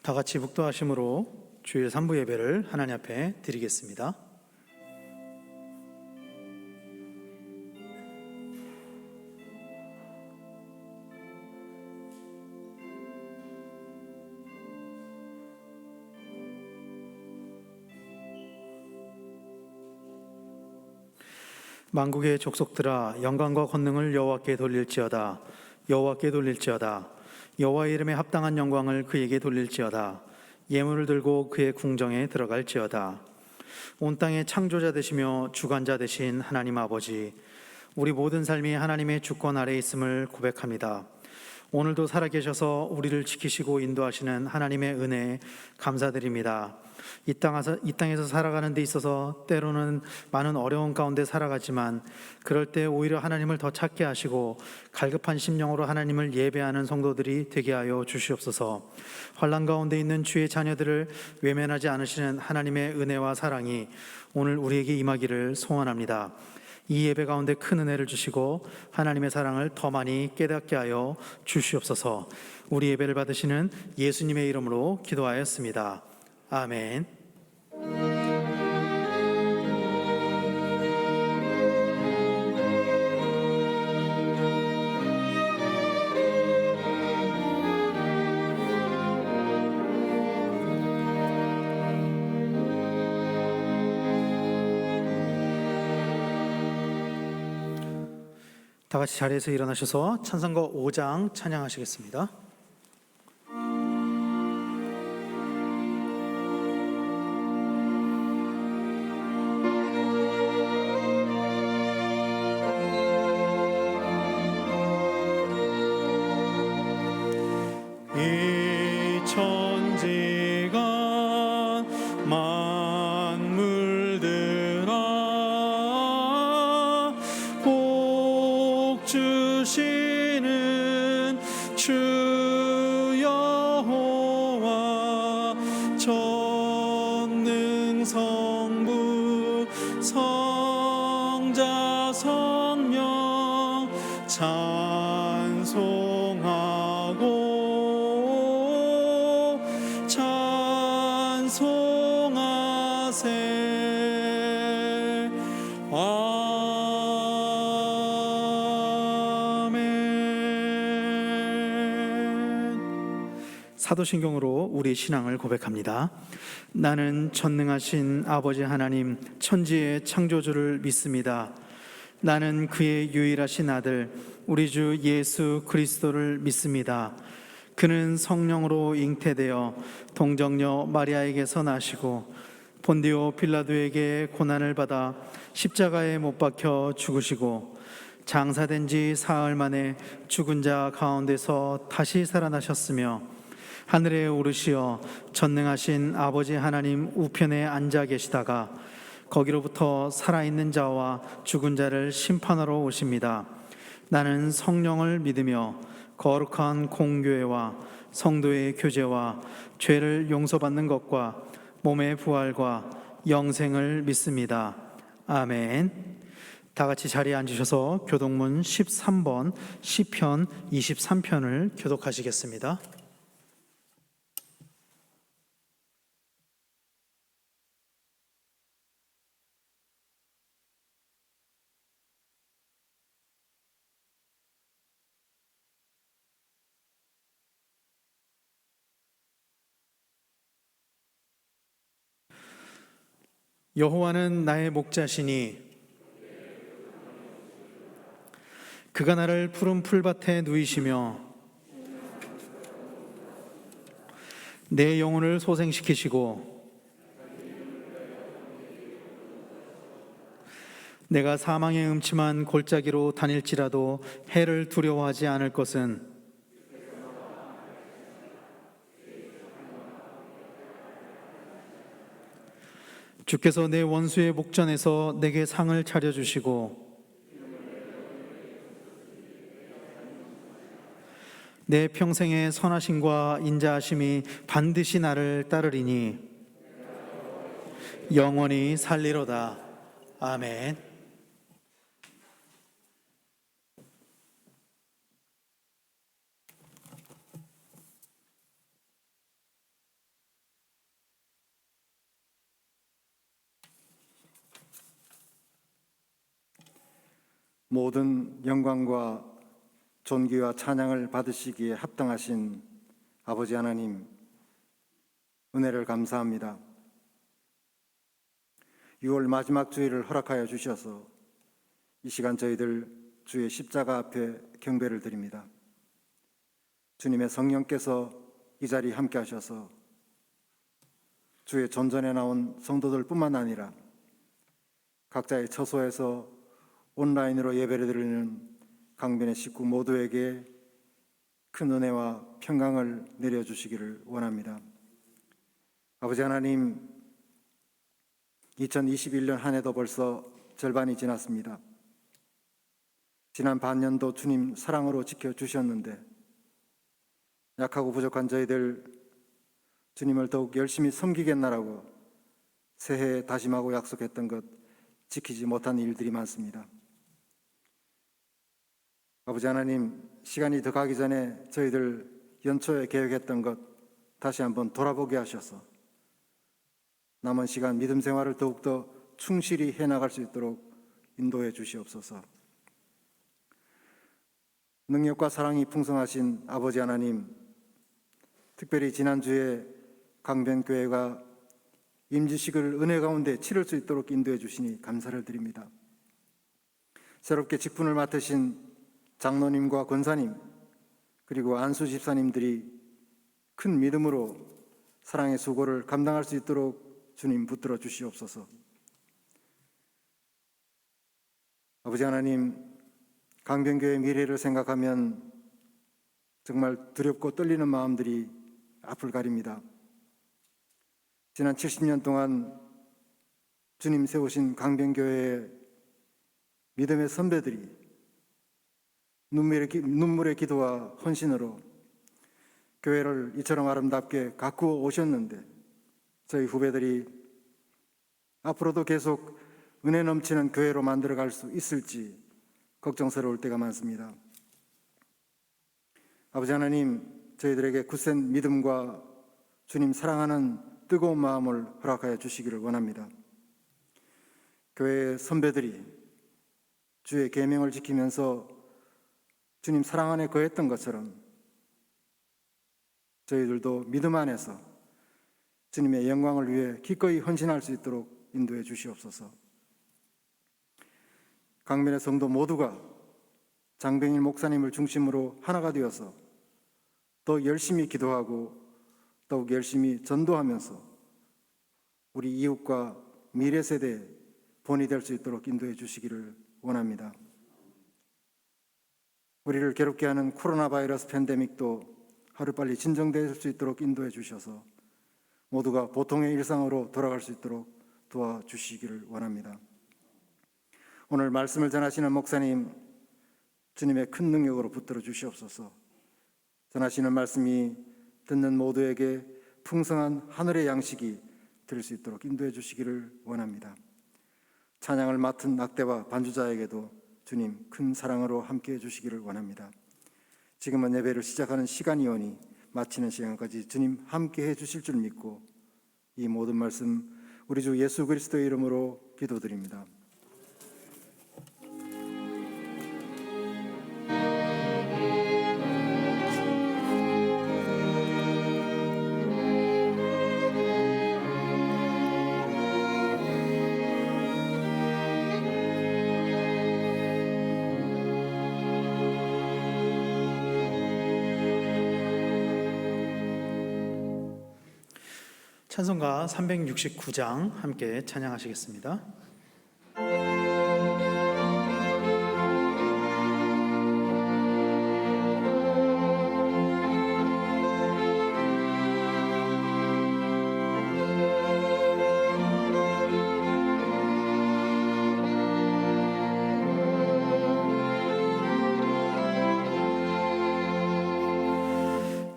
다 같이 묵도하심으로 주일 3부 예배를 하나님 앞에 드리겠습니다. 만국의 족속들아 영광과 권능을 여호와께 돌릴지어다. 여호와께 돌릴지어다. 여호와의 이름에 합당한 영광을 그에게 돌릴지어다. 예물을 들고 그의 궁정에 들어갈지어다. 온 땅의 창조자 되시며 주관자 되신 하나님 아버지, 우리 모든 삶이 하나님의 주권 아래에 있음을 고백합니다. 오늘도 살아계셔서 우리를 지키시고 인도하시는 하나님의 은혜에 감사드립니다. 이 땅에서 살아가는 데 있어서 때로는 많은 어려운 가운데 살아가지만 그럴 때 오히려 하나님을 더 찾게 하시고 갈급한 심령으로 하나님을 예배하는 성도들이 되게 하여 주시옵소서. 환난 가운데 있는 주의 자녀들을 외면하지 않으시는 하나님의 은혜와 사랑이 오늘 우리에게 임하기를 소원합니다. 이 예배 가운데 큰 은혜를 주시고 하나님의 사랑을 더 많이 깨닫게 하여 주시옵소서. 우리 예배를 받으시는 예수님의 이름으로 기도하였습니다. 아멘. 다 같이 자리에서 일어나셔서 찬송가 5장 찬양하시겠습니다. 이 천지가 만물들아 복 주시는 주 여호와 전능 성부 성자 성령 찬송하고 찬송하세. 아멘. 사도신경으로 우리 신앙을 고백합니다. 나는 전능하신 아버지 하나님 천지의 창조주를 믿습니다. 나는 그의 유일하신 아들 우리 주 예수 그리스도를 믿습니다. 그는 성령으로 잉태되어 동정녀 마리아에게서 나시고 본디오 빌라도에게 고난을 받아 십자가에 못 박혀 죽으시고 장사된 지 사흘 만에 죽은 자 가운데서 다시 살아나셨으며 하늘에 오르시어 전능하신 아버지 하나님 우편에 앉아 계시다가 거기로부터 살아있는 자와 죽은 자를 심판하러 오십니다. 나는 성령을 믿으며 거룩한 공교회와 성도의 교제와 죄를 용서받는 것과 몸의 부활과 영생을 믿습니다. 아멘. 다 같이 자리에 앉으셔서 교독문 13번 시편 23편을 교독하시겠습니다. 여호와는 나의 목자시니 그가 나를 푸른 풀밭에 누이시며 내 영혼을 소생시키시고 내가 사망의 음침한 골짜기로 다닐지라도 해를 두려워하지 않을 것은 주께서 내 원수의 목전에서 내게 상을 차려주시고 내 평생의 선하심과 인자하심이 반드시 나를 따르리니 영원히 살리로다. 아멘. 모든 영광과 존귀와 찬양을 받으시기에 합당하신 아버지 하나님, 은혜를 감사합니다. 6월 마지막 주일을 허락하여 주셔서 이 시간 저희들 주의 십자가 앞에 경배를 드립니다. 주님의 성령께서 이 자리에 함께 하셔서 주의 전전에 나온 성도들뿐만 아니라 각자의 처소에서 온라인으로 예배를 드리는 강변의 식구 모두에게 큰 은혜와 평강을 내려주시기를 원합니다. 아버지 하나님, 2021년 한 해도 벌써 절반이 지났습니다. 지난 반년도 주님 사랑으로 지켜주셨는데 약하고 부족한 저희들 주님을 더욱 열심히 섬기겠나라고 새해에 다짐하고 약속했던 것 지키지 못한 일들이 많습니다. 아버지 하나님, 시간이 더 가기 전에 저희들 연초에 계획했던 것 다시 한번 돌아보게 하셔서 남은 시간 믿음 생활을 더욱더 충실히 해나갈 수 있도록 인도해 주시옵소서. 능력과 사랑이 풍성하신 아버지 하나님, 특별히 지난주에 강변교회가 임지식을 은혜 가운데 치를 수 있도록 인도해 주시니 감사를 드립니다. 새롭게 직분을 맡으신 장로님과 권사님 그리고 안수 집사님들이 큰 믿음으로 사랑의 수고를 감당할 수 있도록 주님 붙들어 주시옵소서. 아버지 하나님, 강변교회 미래를 생각하면 정말 두렵고 떨리는 마음들이 앞을 가립니다. 지난 70년 동안 주님 세우신 강변교회의 믿음의 선배들이 눈물의 기도와 헌신으로 교회를 이처럼 아름답게 가꾸어 오셨는데 저희 후배들이 앞으로도 계속 은혜 넘치는 교회로 만들어갈 수 있을지 걱정스러울 때가 많습니다. 아버지 하나님, 저희들에게 굳센 믿음과 주님 사랑하는 뜨거운 마음을 허락하여 주시기를 원합니다. 교회의 선배들이 주의 계명을 지키면서 주님 사랑 안에 거했던 것처럼 저희들도 믿음 안에서 주님의 영광을 위해 기꺼이 헌신할 수 있도록 인도해 주시옵소서. 강변의 성도 모두가 장병일 목사님을 중심으로 하나가 되어서 더 열심히 기도하고 더욱 열심히 전도하면서 우리 이웃과 미래 세대에 본이 될 수 있도록 인도해 주시기를 원합니다. 우리를 괴롭게 하는 코로나 바이러스 팬데믹도 하루빨리 진정될 수 있도록 인도해 주셔서 모두가 보통의 일상으로 돌아갈 수 있도록 도와주시기를 원합니다. 오늘 말씀을 전하시는 목사님, 주님의 큰 능력으로 붙들어 주시옵소서. 전하시는 말씀이 듣는 모두에게 풍성한 하늘의 양식이 될 수 있도록 인도해 주시기를 원합니다. 찬양을 맡은 악대와 반주자에게도 주님 큰 사랑으로 함께해 주시기를 원합니다. 지금은 예배를 시작하는 시간이오니 마치는 시간까지 주님 함께해 주실 줄 믿고 이 모든 말씀 우리 주 예수 그리스도의 이름으로 기도드립니다. 찬송가 369장 함께 찬양하시겠습니다.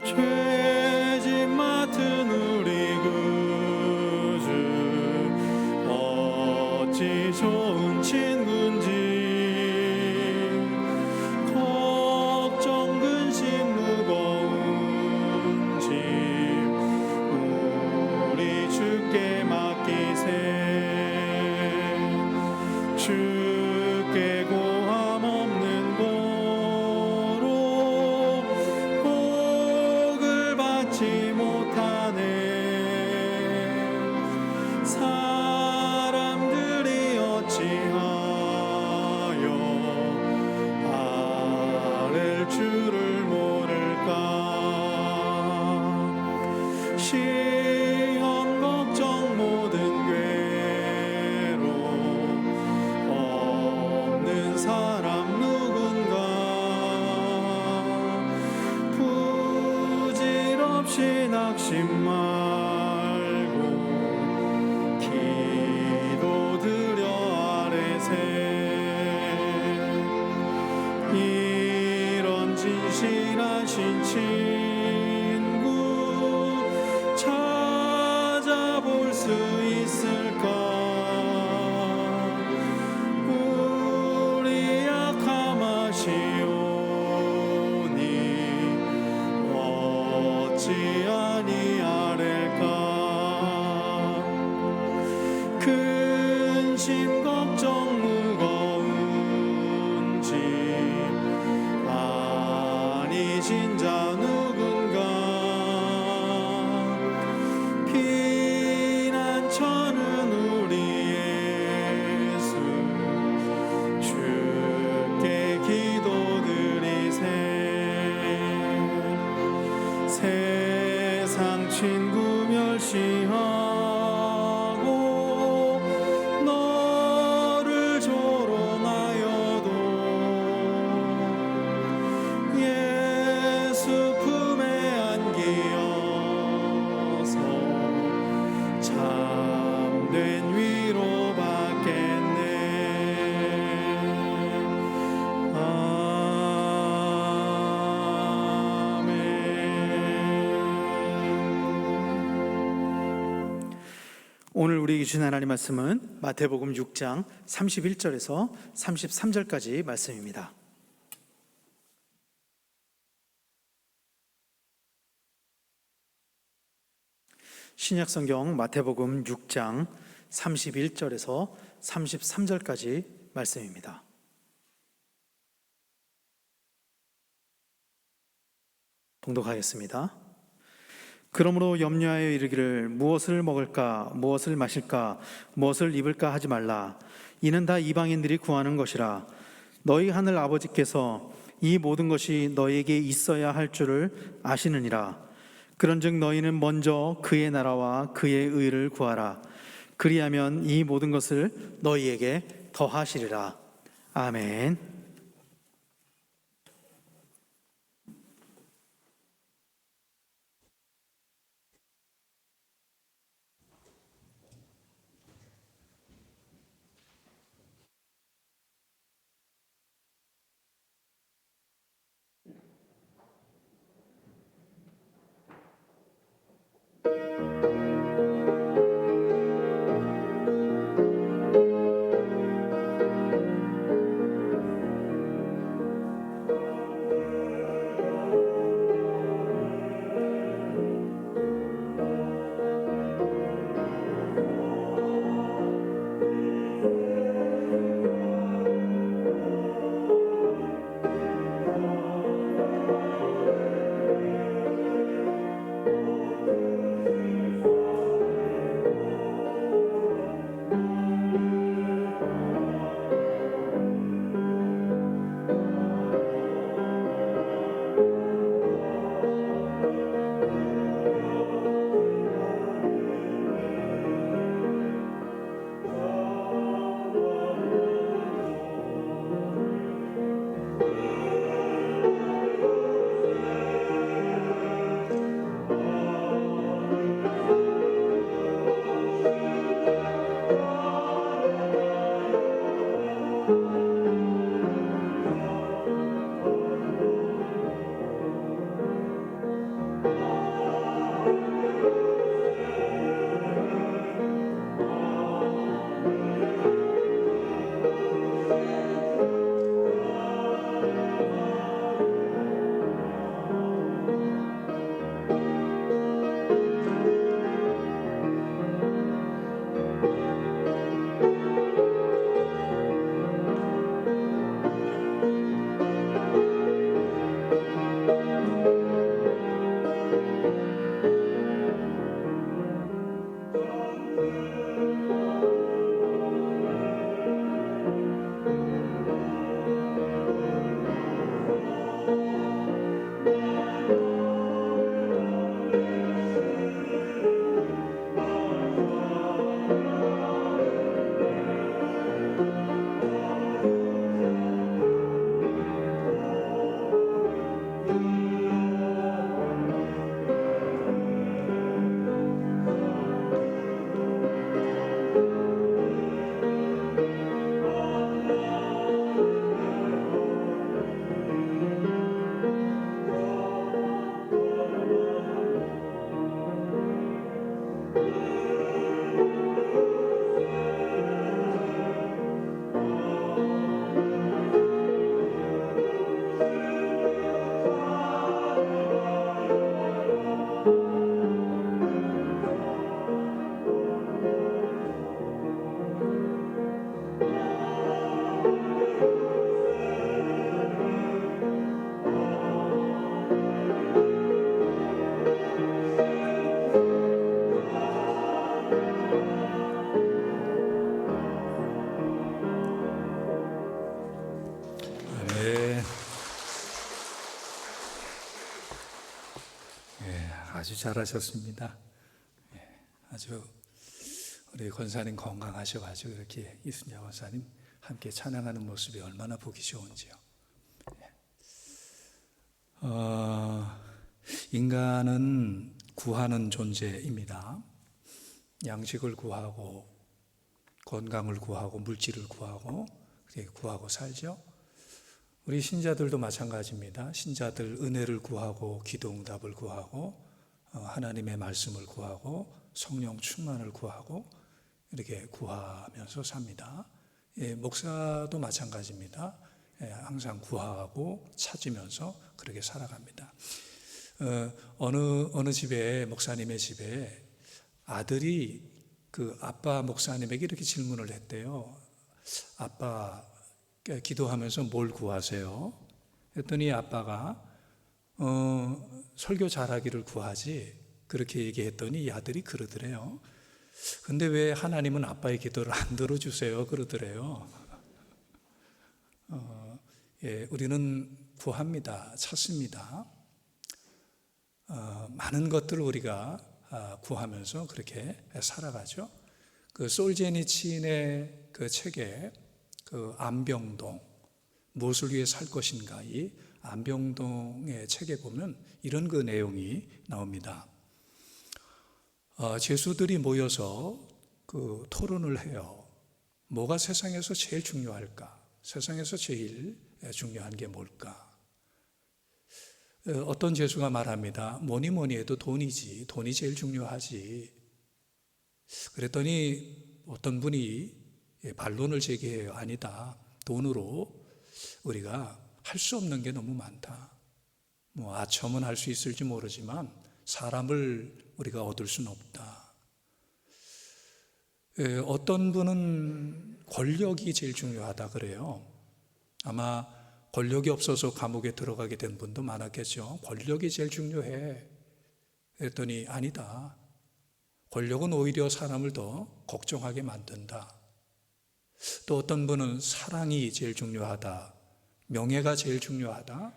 죄짐 맡은 우리 구주 없이 낙심 말고 기도드려 아래세 이런 진실하신 친구 찾아볼 수 있을까 우리 약함 아시오니 어찌 아니하릴까 근심 걱정 무거운 짐 많이 진 자 누군가 피난처는 우리 예수 주께 기도드리세 세상 친구 멸시하고 너를 조롱하여도 예수 품에 안기어서 참된 위로 받겠네 아멘. 오늘 우리에게 주신 하나님 말씀은 마태복음 6장 31절에서 33절까지 말씀입니다. 신약성경 마태복음 6장 31절에서 33절까지 말씀입니다. 봉독하겠습니다. 그러므로 염려하여 이르기를 무엇을 먹을까 무엇을 마실까 무엇을 입을까 하지 말라 이는 다 이방인들이 구하는 것이라 너희 하늘 아버지께서 이 모든 것이 너희에게 있어야 할 줄을 아시느니라 그런즉 너희는 먼저 그의 나라와 그의 의를 구하라 그리하면 이 모든 것을 너희에게 더하시리라. 아멘. 아주 잘하셨습니다. 아주 우리 권사님 건강하셔가지고 이렇게 이순자 권사님 함께 찬양하는 모습이 얼마나 보기 좋은지요. 인간은 구하는 존재입니다. 양식을 구하고 건강을 구하고 물질을 구하고 그렇게 구하고 살죠. 우리 신자들도 마찬가지입니다. 신자들 은혜를 구하고 기도응답을 구하고 하나님의 말씀을 구하고 성령 충만을 구하고 이렇게 구하면서 삽니다. 목사도 마찬가지입니다. 항상 구하고 찾으면서 그렇게 살아갑니다. 어느 집에 목사님의 집에 아들이 그 아빠 목사님에게 이렇게 질문을 했대요. 아빠 기도하면서 뭘 구하세요? 했더니 아빠가 설교 잘하기를 구하지 그렇게 얘기했더니 이 아들이 그러더래요. 근데 왜 하나님은 아빠의 기도를 안 들어주세요? 그러더래요. 우리는 구합니다. 찾습니다. 많은 것들을 우리가 구하면서 그렇게 살아가죠. 그 솔제니친의 그 책에 그 안병동 무엇을 위해 살 것인가 이 안병동의 책에 보면 이런 그 내용이 나옵니다. 죄수들이 모여서 그 토론을 해요. 뭐가 세상에서 제일 중요할까? 세상에서 제일 중요한 게 뭘까? 어떤 죄수가 말합니다. 뭐니 해도 돈이지. 돈이 제일 중요하지. 그랬더니 어떤 분이 반론을 제기해요. 아니다. 돈으로 우리가 할 수 없는 게 너무 많다. 아첨은 할 수 있을지 모르지만 사람을 우리가 얻을 수는 없다. 어떤 분은 권력이 제일 중요하다 그래요. 아마 권력이 없어서 감옥에 들어가게 된 분도 많았겠죠. 권력이 제일 중요해. 그랬더니 아니다. 권력은 오히려 사람을 더 걱정하게 만든다. 또 어떤 분은 사랑이 제일 중요하다. 명예가 제일 중요하다.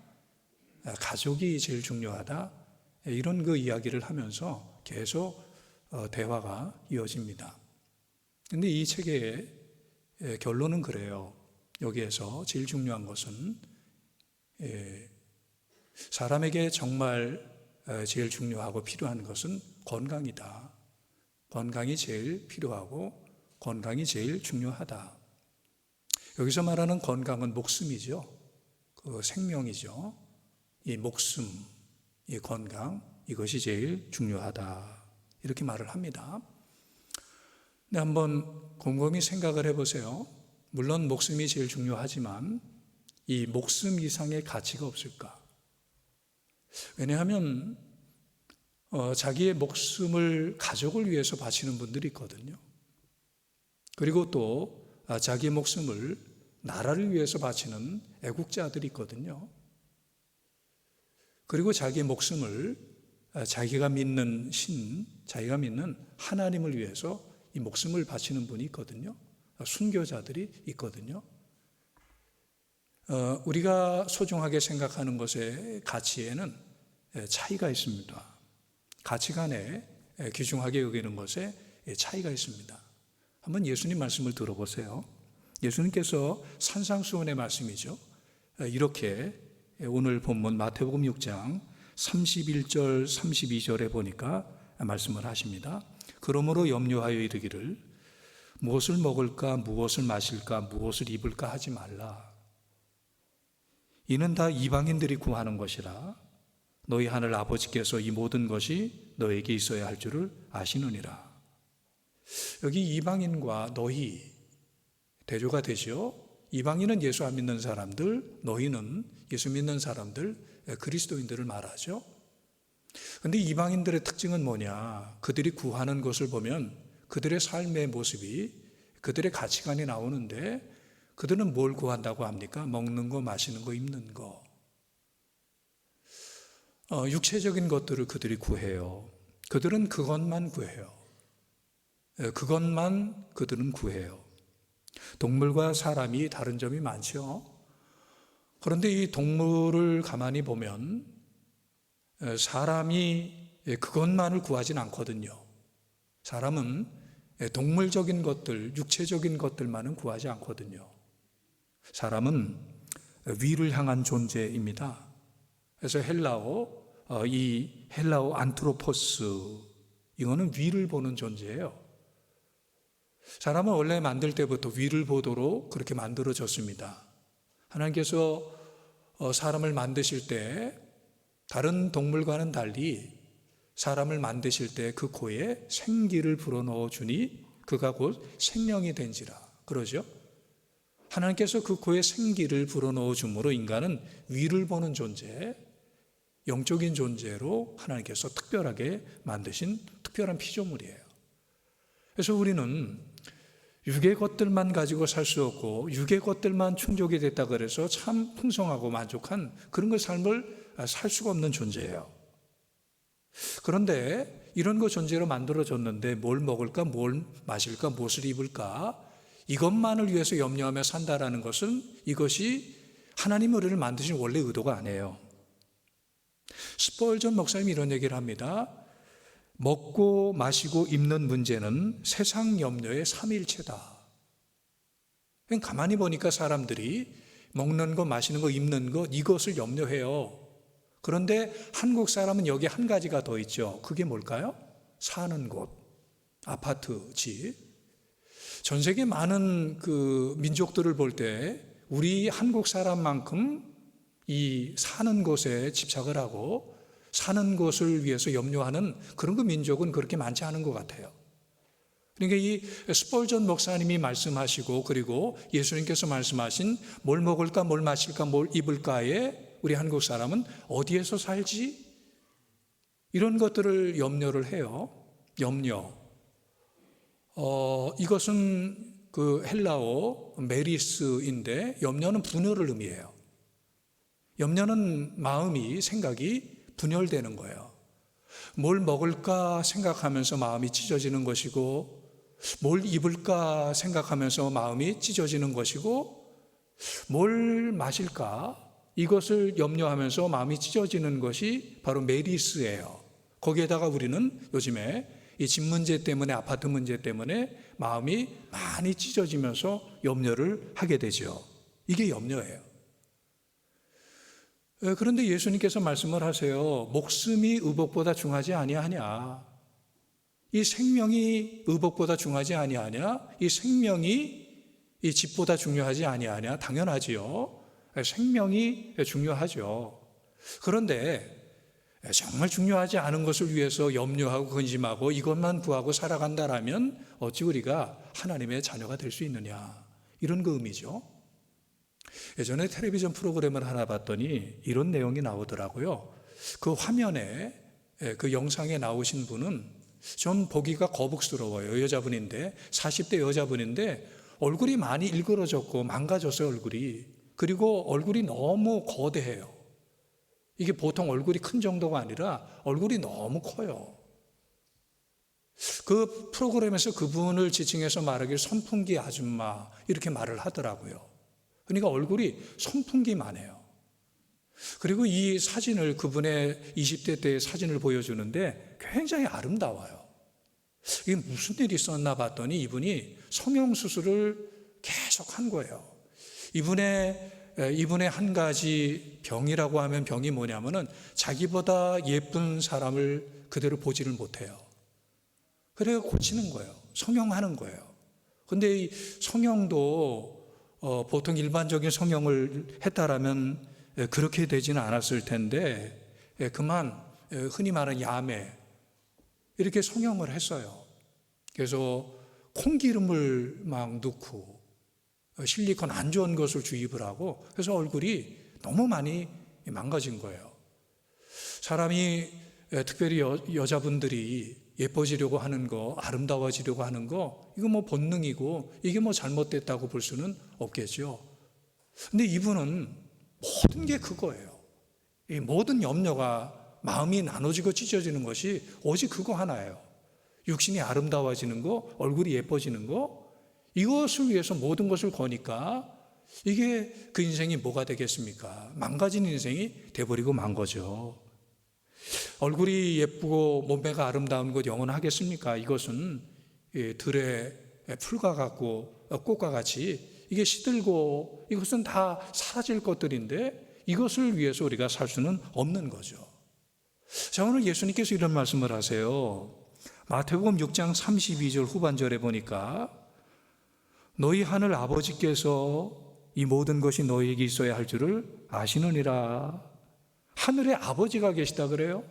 가족이 제일 중요하다. 이런 그 이야기를 하면서 계속 대화가 이어집니다. 근데 이 책의 결론은 그래요. 여기에서 제일 중요한 것은 사람에게 정말 제일 중요하고 필요한 것은 건강이다. 건강이 제일 필요하고 건강이 제일 중요하다. 여기서 말하는 건강은 목숨이죠. 그 생명이죠. 이 목숨, 이 건강, 이것이 제일 중요하다. 이렇게 말을 합니다. 근데 한번 곰곰이 생각을 해보세요. 물론 목숨이 제일 중요하지만 이 목숨 이상의 가치가 없을까? 왜냐하면 자기의 목숨을 가족을 위해서 바치는 분들이 있거든요. 그리고 또 자기의 목숨을 나라를 위해서 바치는 애국자들이 있거든요. 그리고 자기의 목숨을 자기가 믿는 신, 자기가 믿는 하나님을 위해서 이 목숨을 바치는 분이 있거든요. 순교자들이 있거든요. 우리가 소중하게 생각하는 것의 가치에는 차이가 있습니다. 가치관에 귀중하게 여기는 것에 차이가 있습니다. 한번 예수님 말씀을 들어보세요. 예수님께서 산상수훈의 말씀이죠. 이렇게 오늘 본문 마태복음 6장 31절 32절에 보니까 말씀을 하십니다. 그러므로 염려하여 이르기를 무엇을 먹을까 무엇을 마실까 무엇을 입을까 하지 말라. 이는 다 이방인들이 구하는 것이라. 너희 하늘 아버지께서 이 모든 것이 너에게 있어야 할 줄을 아시느니라. 여기 이방인과 너희 대조가 되죠. 이방인은 예수 안 믿는 사람들, 너희는 예수 믿는 사람들, 그리스도인들을 말하죠. 그런데 이방인들의 특징은 뭐냐? 그들이 구하는 것을 보면 그들의 삶의 모습이, 그들의 가치관이 나오는데 그들은 뭘 구한다고 합니까? 먹는 거, 마시는 거, 입는 거. 육체적인 것들을 그들이 구해요. 그들은 그것만 구해요. 그것만 그들은 구해요. 동물과 사람이 다른 점이 많죠. 그런데 이 동물을 가만히 보면 사람이 그것만을 구하진 않거든요. 사람은 동물적인 것들, 육체적인 것들만은 구하지 않거든요. 사람은 위를 향한 존재입니다. 그래서 이 헬라어 안트로포스, 이거는 위를 보는 존재예요. 사람은 원래 만들 때부터 위를 보도록 그렇게 만들어졌습니다. 하나님께서 사람을 만드실 때 다른 동물과는 달리 사람을 만드실 때 그 코에 생기를 불어넣어 주니 그가 곧 생명이 된지라 그러죠. 하나님께서 그 코에 생기를 불어넣어 줌으로 인간은 위를 보는 존재, 영적인 존재로 하나님께서 특별하게 만드신 특별한 피조물이에요. 그래서 우리는 육의 것들만 가지고 살 수 없고 육의 것들만 충족이 됐다 그래서 참 풍성하고 만족한 그런 삶을 살 수가 없는 존재예요. 그런데 이런 거 존재로 만들어졌는데 뭘 먹을까, 뭘 마실까, 무엇을 입을까, 이것만을 위해서 염려하며 산다라는 것은 이것이 하나님이 우리를 만드신 원래 의도가 아니에요. 스펄전 목사님이 이런 얘기를 합니다. 먹고 마시고 입는 문제는 세상 염려의 삼일체다. 가만히 보니까 사람들이 먹는 거, 마시는 거, 입는 거 이것을 염려해요. 그런데 한국 사람은 여기 한 가지가 더 있죠. 그게 뭘까요? 사는 곳, 아파트, 집. 전 세계 많은 그 민족들을 볼 때 우리 한국 사람만큼 이 사는 곳에 집착을 하고 사는 곳을 위해서 염려하는 그런 그 민족은 그렇게 많지 않은 것 같아요. 그러니까 이 스펄전 목사님이 말씀하시고 그리고 예수님께서 말씀하신 뭘 먹을까, 뭘 마실까, 뭘 입을까에 우리 한국 사람은 어디에서 살지? 이런 것들을 염려를 해요. 염려. 이것은 그 헬라어 메리스인데 염려는 분열을 의미해요. 염려는 마음이, 생각이 분열되는 거예요. 뭘 먹을까 생각하면서 마음이 찢어지는 것이고, 뭘 입을까 생각하면서 마음이 찢어지는 것이고, 뭘 마실까 이것을 염려하면서 마음이 찢어지는 것이 바로 메리스예요. 거기에다가 우리는 요즘에 이 집 문제 때문에, 아파트 문제 때문에 마음이 많이 찢어지면서 염려를 하게 되죠. 이게 염려예요. 그런데 예수님께서 말씀을 하세요. 목숨이 의복보다 중하지 아니하냐? 이 생명이 의복보다 중하지 아니하냐? 이 생명이 이 집보다 중요하지 아니하냐? 당연하지요. 생명이 중요하죠. 그런데 정말 중요하지 않은 것을 위해서 염려하고 근심하고 이것만 구하고 살아간다라면 어찌 우리가 하나님의 자녀가 될 수 있느냐? 이런 그 의미죠. 예전에 텔레비전 프로그램을 하나 봤더니 이런 내용이 나오더라고요. 그 화면에, 그 영상에 나오신 분은 좀 보기가 거북스러워요. 여자분인데, 40대 여자분인데 얼굴이 많이 일그러졌고 망가졌어요, 얼굴이. 그리고 얼굴이 너무 거대해요. 이게 보통 얼굴이 큰 정도가 아니라 얼굴이 너무 커요. 그 프로그램에서 그분을 지칭해서 말하길 선풍기 아줌마 이렇게 말을 하더라고요. 그러니까 얼굴이 선풍기만 해요. 그리고 이 사진을, 그분의 20대 때의 사진을 보여주는데 굉장히 아름다워요. 이게 무슨 일이 있었나 봤더니 이분이 성형수술을 계속 한 거예요. 이분의 한 가지 병이라고 하면 병이 뭐냐면은 자기보다 예쁜 사람을 그대로 보지를 못해요. 그래서 고치는 거예요. 성형하는 거예요. 근데 이 성형도 보통 일반적인 성형을 했다라면 그렇게 되지는 않았을 텐데 그만 흔히 말하는 야매 이렇게 성형을 했어요. 그래서 콩기름을 막 넣고 실리콘 안 좋은 것을 주입을 하고 그래서 얼굴이 너무 많이 망가진 거예요. 사람이 특별히 여자분들이 예뻐지려고 하는 거, 아름다워지려고 하는 거, 이거 뭐 본능이고 이게 뭐 잘못됐다고 볼 수는 없겠죠. 근데 이분은 모든 게 그거예요. 이 모든 염려가 마음이 나눠지고 찢어지는 것이 오직 그거 하나예요. 육신이 아름다워지는 거, 얼굴이 예뻐지는 거, 이것을 위해서 모든 것을 거니까 이게 그 인생이 뭐가 되겠습니까? 망가진 인생이 돼버리고 만 거죠. 얼굴이 예쁘고 몸매가 아름다운 것 영원하겠습니까? 이것은 들의 풀과 같고 꽃과 같이 이게 시들고 이것은 다 사라질 것들인데 이것을 위해서 우리가 살 수는 없는 거죠. 자, 오늘 예수님께서 이런 말씀을 하세요. 마태복음 6장 32절 후반절에 보니까 너희 하늘 아버지께서 이 모든 것이 너희에게 있어야 할 줄을 아시느니라. 하늘에 아버지가 계시다 그래요.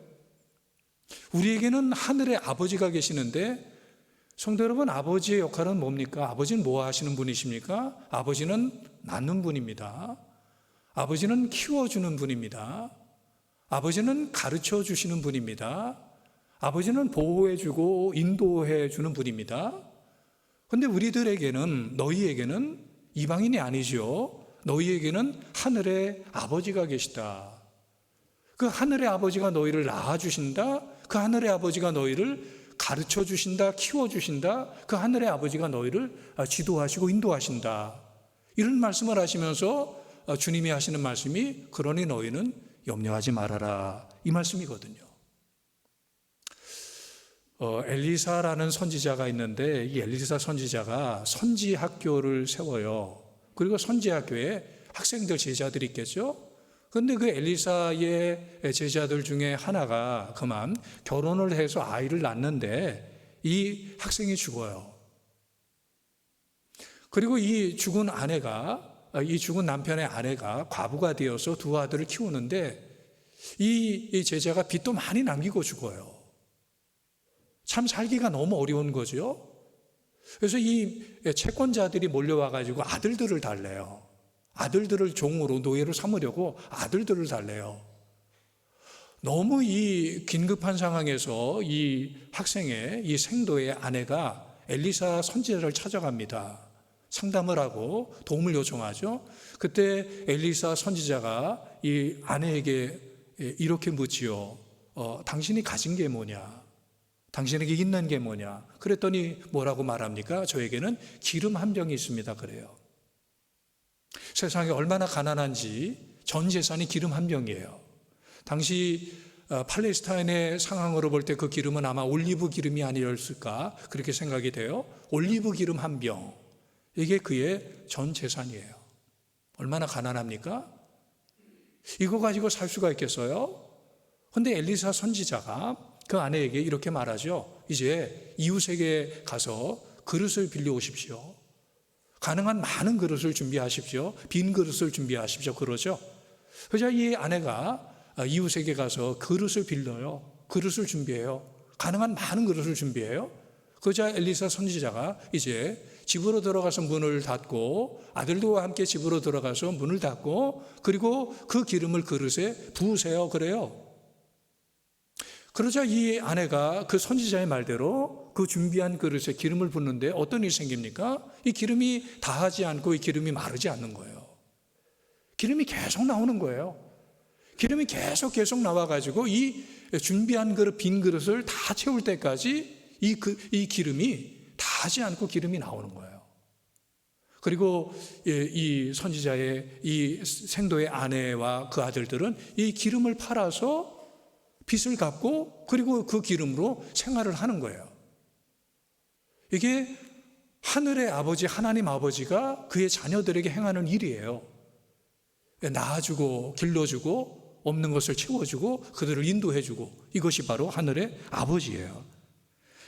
우리에게는 하늘에 아버지가 계시는데 성도 여러분, 아버지의 역할은 뭡니까? 아버지는 뭐 하시는 분이십니까? 아버지는 낳는 분입니다. 아버지는 키워주는 분입니다. 아버지는 가르쳐 주시는 분입니다. 아버지는 보호해주고 인도해주는 분입니다. 그런데 우리들에게는, 너희에게는 이방인이 아니죠. 너희에게는 하늘의 아버지가 계시다. 그 하늘의 아버지가 너희를 낳아주신다. 그 하늘의 아버지가 너희를 가르쳐 주신다, 키워 주신다. 그 하늘의 아버지가 너희를 지도하시고 인도하신다. 이런 말씀을 하시면서 주님이 하시는 말씀이 그러니 너희는 염려하지 말아라, 이 말씀이거든요. 엘리사라는 선지자가 있는데 이 엘리사 선지자가 선지학교를 세워요. 그리고 선지학교에 학생들, 제자들이 있겠죠. 그런데 그 엘리사의 제자들 중에 하나가 그만 결혼을 해서 아이를 낳는데 이 학생이 죽어요. 그리고 이 죽은 남편의 아내가 과부가 되어서 두 아들을 키우는데 이 제자가 빚도 많이 남기고 죽어요. 참 살기가 너무 어려운 거죠. 그래서 이 채권자들이 몰려와가지고 아들들을 달래요. 아들들을 종으로, 노예로 삼으려고 아들들을 달래요. 너무 이 긴급한 상황에서 이 학생의, 이 생도의 아내가 엘리사 선지자를 찾아갑니다. 상담을 하고 도움을 요청하죠. 그때 엘리사 선지자가 이 아내에게 이렇게 묻지요. 당신이 가진 게 뭐냐? 당신에게 있는 게 뭐냐? 그랬더니 뭐라고 말합니까? 저에게는 기름 한 병이 있습니다. 그래요. 세상에 얼마나 가난한지 전 재산이 기름 한 병이에요. 당시 팔레스타인의 상황으로 볼 때 그 기름은 아마 올리브 기름이 아니었을까 그렇게 생각이 돼요. 올리브 기름 한 병, 이게 그의 전 재산이에요. 얼마나 가난합니까? 이거 가지고 살 수가 있겠어요? 그런데 엘리사 선지자가 그 아내에게 이렇게 말하죠. 이제 이웃에게 가서 그릇을 빌려 오십시오. 가능한 많은 그릇을 준비하십시오. 빈 그릇을 준비하십시오. 그러죠. 그러자 이 아내가 이웃에게 가서 그릇을 빌려요. 그릇을 준비해요. 가능한 많은 그릇을 준비해요. 그러자 엘리사 선지자가 이제 집으로 들어가서 문을 닫고 아들들과 함께 집으로 들어가서 문을 닫고 그리고 그 기름을 그릇에 부으세요. 그래요. 그러자 이 아내가 그 선지자의 말대로 그 준비한 그릇에 기름을 붓는데 어떤 일이 생깁니까? 이 기름이 다하지 않고 이 기름이 마르지 않는 거예요. 기름이 계속 나오는 거예요. 기름이 계속 나와가지고 이 준비한 그릇, 빈 그릇을 다 채울 때까지 이 기름이 다하지 않고 기름이 나오는 거예요. 그리고 이 선지자의 이 생도의 아내와 그 아들들은 이 기름을 팔아서 빚을 갚고 그리고 그 기름으로 생활을 하는 거예요. 이게 하늘의 아버지, 하나님 아버지가 그의 자녀들에게 행하는 일이에요. 낳아주고 길러주고 없는 것을 채워주고 그들을 인도해주고, 이것이 바로 하늘의 아버지예요.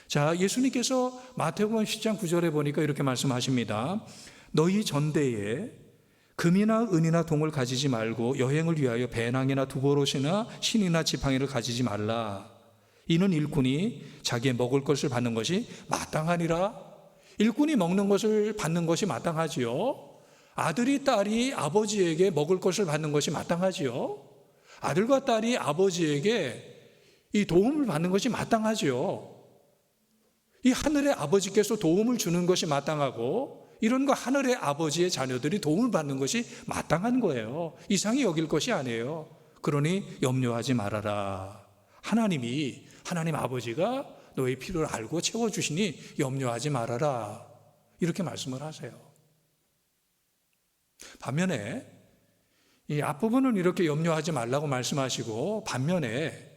자, 예수님께서 마태복음 10장 9절에 보니까 이렇게 말씀하십니다. 너희 전대에 금이나 은이나 동을 가지지 말고 여행을 위하여 배낭이나 두보롯이나 신이나 지팡이를 가지지 말라. 이는 일꾼이 자기의 먹을 것을 받는 것이 마땅하니라. 일꾼이 먹는 것을 받는 것이 마땅하지요. 아들이 딸이 아버지에게 먹을 것을 받는 것이 마땅하지요. 아들과 딸이 아버지에게 이 도움을 받는 것이 마땅하지요. 이 하늘의 아버지께서 도움을 주는 것이 마땅하고 이런 거 하늘의 아버지의 자녀들이 도움을 받는 것이 마땅한 거예요. 이상히 여길 것이 아니에요. 그러니 염려하지 말아라. 하나님 아버지가 너의 필요를 알고 채워주시니 염려하지 말아라. 이렇게 말씀을 하세요. 반면에 이 앞부분은 이렇게 염려하지 말라고 말씀하시고 반면에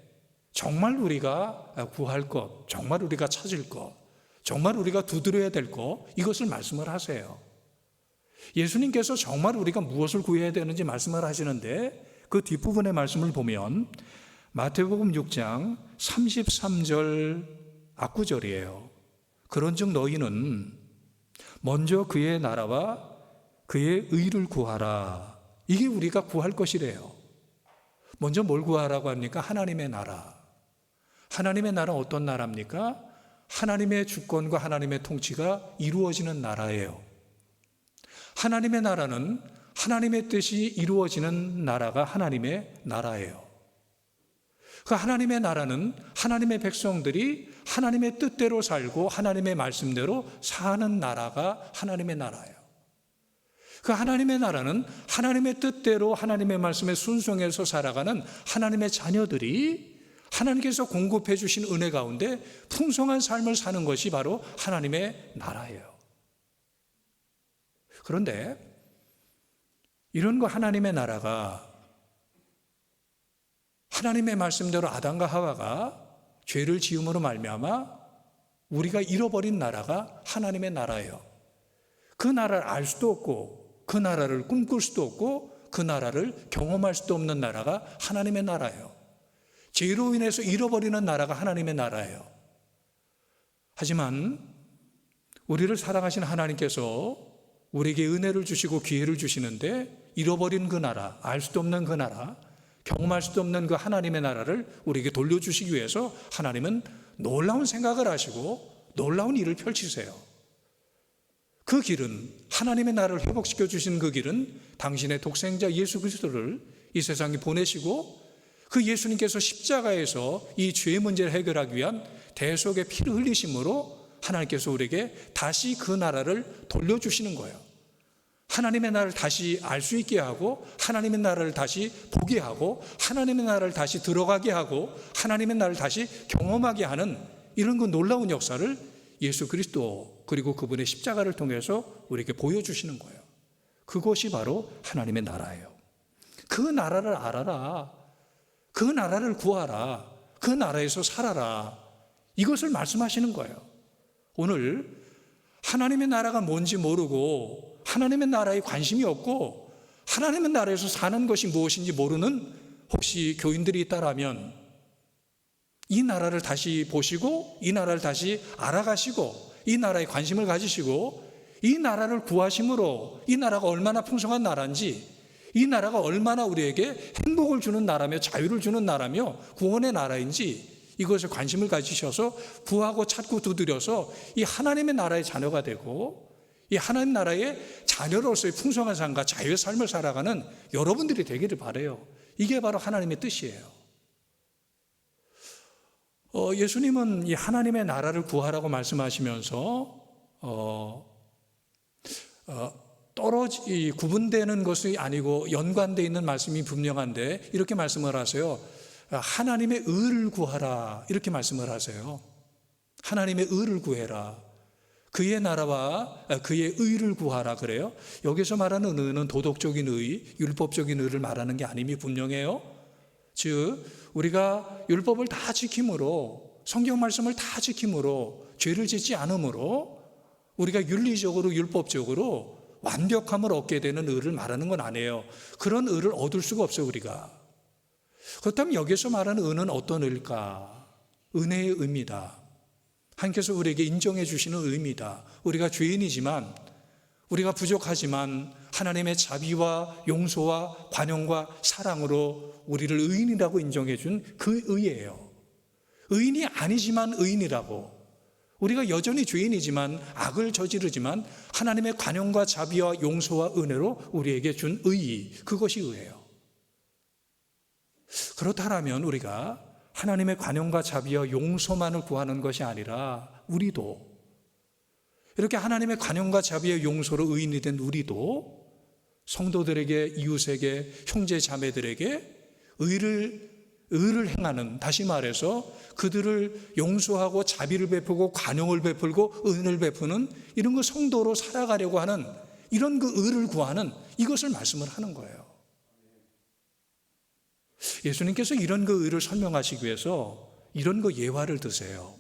정말 우리가 구할 것, 정말 우리가 찾을 것, 정말 우리가 두드려야 될 것, 이것을 말씀을 하세요. 예수님께서 정말 우리가 무엇을 구해야 되는지 말씀을 하시는데 그 뒷부분의 말씀을 보면 마태복음 6장 33절 앞구절이에요. 그런즉 너희는 먼저 그의 나라와 그의 의를 구하라. 이게 우리가 구할 것이래요. 먼저 뭘 구하라고 합니까? 하나님의 나라. 하나님의 나라 어떤 나라입니까? 하나님의 주권과 하나님의 통치가 이루어지는 나라예요. 하나님의 나라는 하나님의 뜻이 이루어지는 나라가 하나님의 나라예요. 그 하나님의 나라는 하나님의 백성들이 하나님의 뜻대로 살고 하나님의 말씀대로 사는 나라가 하나님의 나라예요. 그 하나님의 나라는 하나님의 뜻대로 하나님의 말씀에 순종해서 살아가는 하나님의 자녀들이 하나님께서 공급해 주신 은혜 가운데 풍성한 삶을 사는 것이 바로 하나님의 나라예요. 그런데 이런 거 하나님의 나라가 하나님의 말씀대로 아담과 하와가 죄를 지음으로 말미암아 우리가 잃어버린 나라가 하나님의 나라예요. 그 나라를 알 수도 없고 그 나라를 꿈꿀 수도 없고 그 나라를 경험할 수도 없는 나라가 하나님의 나라예요. 죄로 인해서 잃어버리는 나라가 하나님의 나라예요. 하지만 우리를 사랑하신 하나님께서 우리에게 은혜를 주시고 기회를 주시는데 잃어버린 그 나라, 알 수도 없는 그 나라, 경험할 수도 없는 그 하나님의 나라를 우리에게 돌려주시기 위해서 하나님은 놀라운 생각을 하시고 놀라운 일을 펼치세요. 그 길은 하나님의 나라를 회복시켜 주신 그 길은 당신의 독생자 예수 그리스도를 이 세상에 보내시고 그 예수님께서 십자가에서 이 죄의 문제를 해결하기 위한 대속의 피를 흘리심으로 하나님께서 우리에게 다시 그 나라를 돌려주시는 거예요. 하나님의 나라를 다시 알 수 있게 하고 하나님의 나라를 다시 보게 하고 하나님의 나라를 다시 들어가게 하고 하나님의 나라를 다시 경험하게 하는 이런 그 놀라운 역사를 예수 그리스도 그리고 그분의 십자가를 통해서 우리에게 보여주시는 거예요. 그것이 바로 하나님의 나라예요. 그 나라를 알아라. 그 나라를 구하라. 그 나라에서 살아라. 이것을 말씀하시는 거예요. 오늘 하나님의 나라가 뭔지 모르고 하나님의 나라에 관심이 없고 하나님의 나라에서 사는 것이 무엇인지 모르는 혹시 교인들이 있다라면 이 나라를 다시 보시고 이 나라를 다시 알아가시고 이 나라에 관심을 가지시고 이 나라를 구하심으로 이 나라가 얼마나 풍성한 나라인지 이 나라가 얼마나 우리에게 행복을 주는 나라며 자유를 주는 나라며 구원의 나라인지 이것에 관심을 가지셔서 구하고 찾고 두드려서 이 하나님의 나라의 자녀가 되고 이 하나님 나라의 자녀로서의 풍성한 삶과 자유의 삶을 살아가는 여러분들이 되기를 바라요. 이게 바로 하나님의 뜻이에요. 예수님은 이 하나님의 나라를 구하라고 말씀하시면서 구분되는 것이 아니고 연관되어 있는 말씀이 분명한데 이렇게 말씀을 하세요. 하나님의 의를 구하라 이렇게 말씀을 하세요. 하나님의 의를 구해라. 그의 나라와 그의 의를 구하라 그래요. 여기서 말하는 의는 도덕적인 의, 율법적인 의를 말하는 게 아님이 분명해요. 즉 우리가 율법을 다 지킴으로 성경 말씀을 다 지킴으로 죄를 짓지 않으므로 우리가 윤리적으로 율법적으로 완벽함을 얻게 되는 의를 말하는 건 아니에요. 그런 의를 얻을 수가 없어요 우리가. 그렇다면 여기서 말하는 의는 어떤 의일까? 은혜의 의입니다. 하나님께서 우리에게 인정해 주시는 의입니다. 우리가 죄인이지만 우리가 부족하지만 하나님의 자비와 용서와 관용과 사랑으로 우리를 의인이라고 인정해 준 그 의예요. 의인이 아니지만 의인이라고 우리가 여전히 죄인이지만 악을 저지르지만 하나님의 관용과 자비와 용서와 은혜로 우리에게 준 의, 그것이 의예요. 그렇다면 우리가 하나님의 관용과 자비와 용서만을 구하는 것이 아니라 우리도 이렇게 하나님의 관용과 자비와 용서로 의인이 된 우리도 성도들에게 이웃에게 형제 자매들에게 의를 행하는, 다시 말해서 그들을 용서하고 자비를 베푸고 관용을 베풀고 은혜를 베푸는 이런 그 성도로 살아가려고 하는 이런 그 의를 구하는 이것을 말씀을 하는 거예요. 예수님께서 이런 그 의를 설명하시기 위해서 이런 거 예화를 드세요.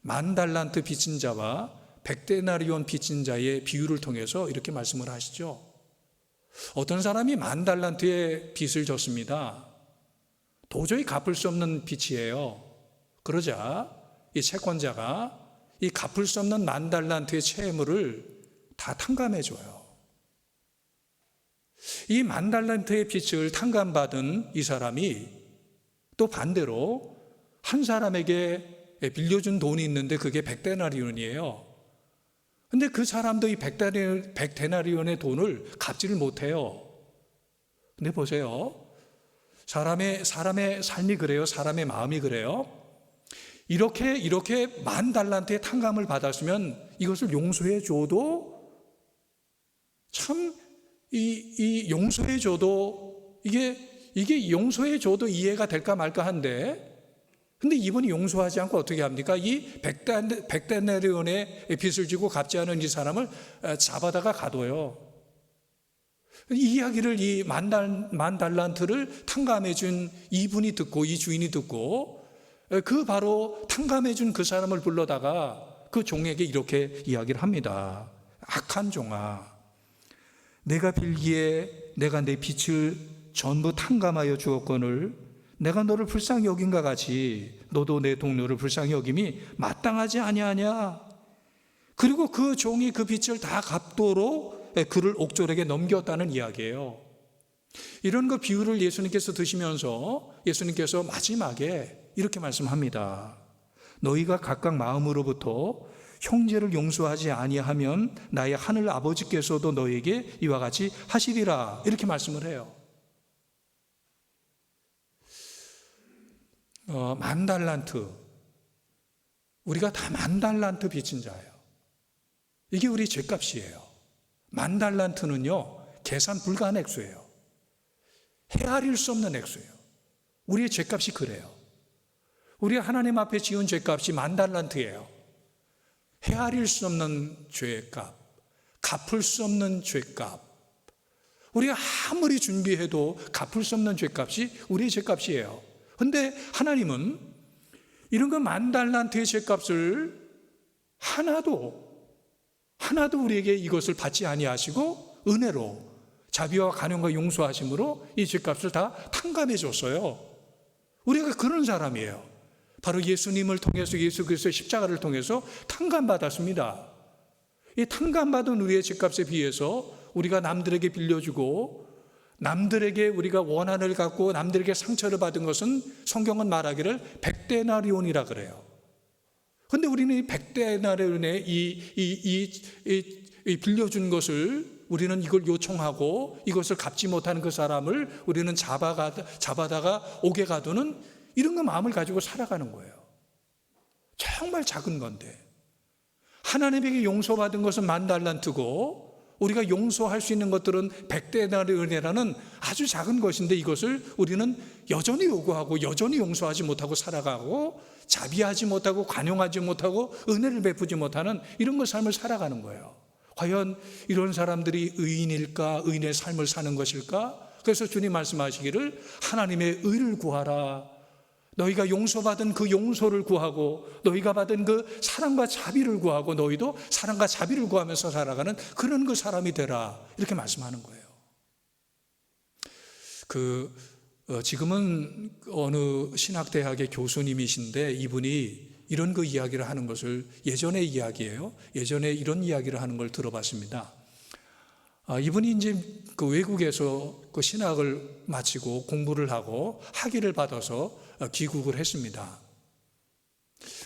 10,000달란트 빚진 자와 100데나리온 빚진 자의 비유를 통해서 이렇게 말씀을 하시죠. 어떤 사람이 10,000달란트의 빚을 졌습니다. 도저히 갚을 수 없는 빚이에요. 그러자 이 채권자가 이 갚을 수 없는 10,000달란트의 채무를 다 탕감해 줘요. 이 10,000달란트의 빚을 탕감받은 이 사람이 또 반대로 한 사람에게 빌려준 돈이 있는데 그게 100데나리온이에요. 근데 그 사람도 이 100데나리온의 돈을 갚지를 못해요. 근데 보세요. 사람의 삶이 그래요. 사람의 마음이 그래요. 이렇게 10,000달란트의 탕감을 받았으면 이것을 용서해 줘도 참 이 용서해 줘도 이게 용서해 줘도 이해가 될까 말까 한데, 근데 이분이 용서하지 않고 어떻게 합니까? 이 100데나리온의 빚을 지고 갚지 않은 이 사람을 잡아다가 가둬요. 이 이야기를 이 10,000달란트를 탕감해 준 이분이 듣고, 이 주인이 듣고, 그 바로 탕감해 준 그 사람을 불러다가 그 종에게 이렇게 이야기를 합니다. 악한 종아, 내가 빌기에 내가 내 빚을 전부 탕감하여 주었거늘 내가 너를 불쌍히 여긴가 같이 너도 내 동료를 불쌍히 여김이 마땅하지 아니하냐. 그리고 그 종이 그 빚을 다 갚도록 그를 옥졸에게 넘겼다는 이야기예요. 이런 그 비유를 예수님께서 드시면서 예수님께서 마지막에 이렇게 말씀합니다. 너희가 각각 마음으로부터 형제를 용서하지 아니하면 나의 하늘 아버지께서도 너에게 이와 같이 하시리라. 이렇게 말씀을 해요. 10,000달란트, 우리가 다 10,000달란트 빚진 자예요. 이게 우리 죗값이에요. 10,000달란트는요 계산 불가한 액수예요. 헤아릴 수 없는 액수예요. 우리의 죗값이 그래요. 우리 하나님 앞에 지은 죗값이 10,000달란트예요. 헤아릴 수 없는 죄값, 갚을 수 없는 죄값, 우리가 아무리 준비해도 갚을 수 없는 죄값이 우리의 죄값이에요. 그런데 하나님은 이런 그 10,000달란트의 죄값을 하나도 우리에게 이것을 받지 아니하시고 은혜로 자비와 간용과 용서하심으로 이 죄값을 다 탕감해 줬어요. 우리가 그런 사람이에요. 바로 예수님을 통해서, 예수 그리스도의 십자가를 통해서 탕감받았습니다. 이 탕감받은 우리의 죄값에 비해서 우리가 남들에게 빌려주고 남들에게 우리가 원한을 갖고 남들에게 상처를 받은 것은 성경은 말하기를 100데나리온이라 그래요. 그런데 우리는 이 100데나리온의 이 빌려준 것을 우리는 이걸 요청하고 이것을 갚지 못하는 그 사람을 우리는 잡아다가 옥에 가두는 이런 거 마음을 가지고 살아가는 거예요. 정말 작은 건데 하나님에게 용서받은 것은 10,000달란트고 우리가 용서할 수 있는 것들은 100데나리온이라는 아주 작은 것인데 이것을 우리는 여전히 요구하고 여전히 용서하지 못하고 살아가고 자비하지 못하고 관용하지 못하고 은혜를 베푸지 못하는 이런 그 삶을 살아가는 거예요. 과연 이런 사람들이 의인일까? 의인의 삶을 사는 것일까? 그래서 주님 말씀하시기를 하나님의 의를 구하라. 너희가 용서받은 그 용서를 구하고 너희가 받은 그 사랑과 자비를 구하고 너희도 사랑과 자비를 구하면서 살아가는 그런 그 사람이 되라. 이렇게 말씀하는 거예요. 지금은 어느 신학대학의 교수님이신데 이분이 이런 그 이야기를 하는 것을 예전의 이야기예요. 예전에 이런 이야기를 하는 걸 들어봤습니다. 이분이 이제 그 외국에서 그 신학을 마치고 공부를 하고 학위를 받아서 귀국을 했습니다.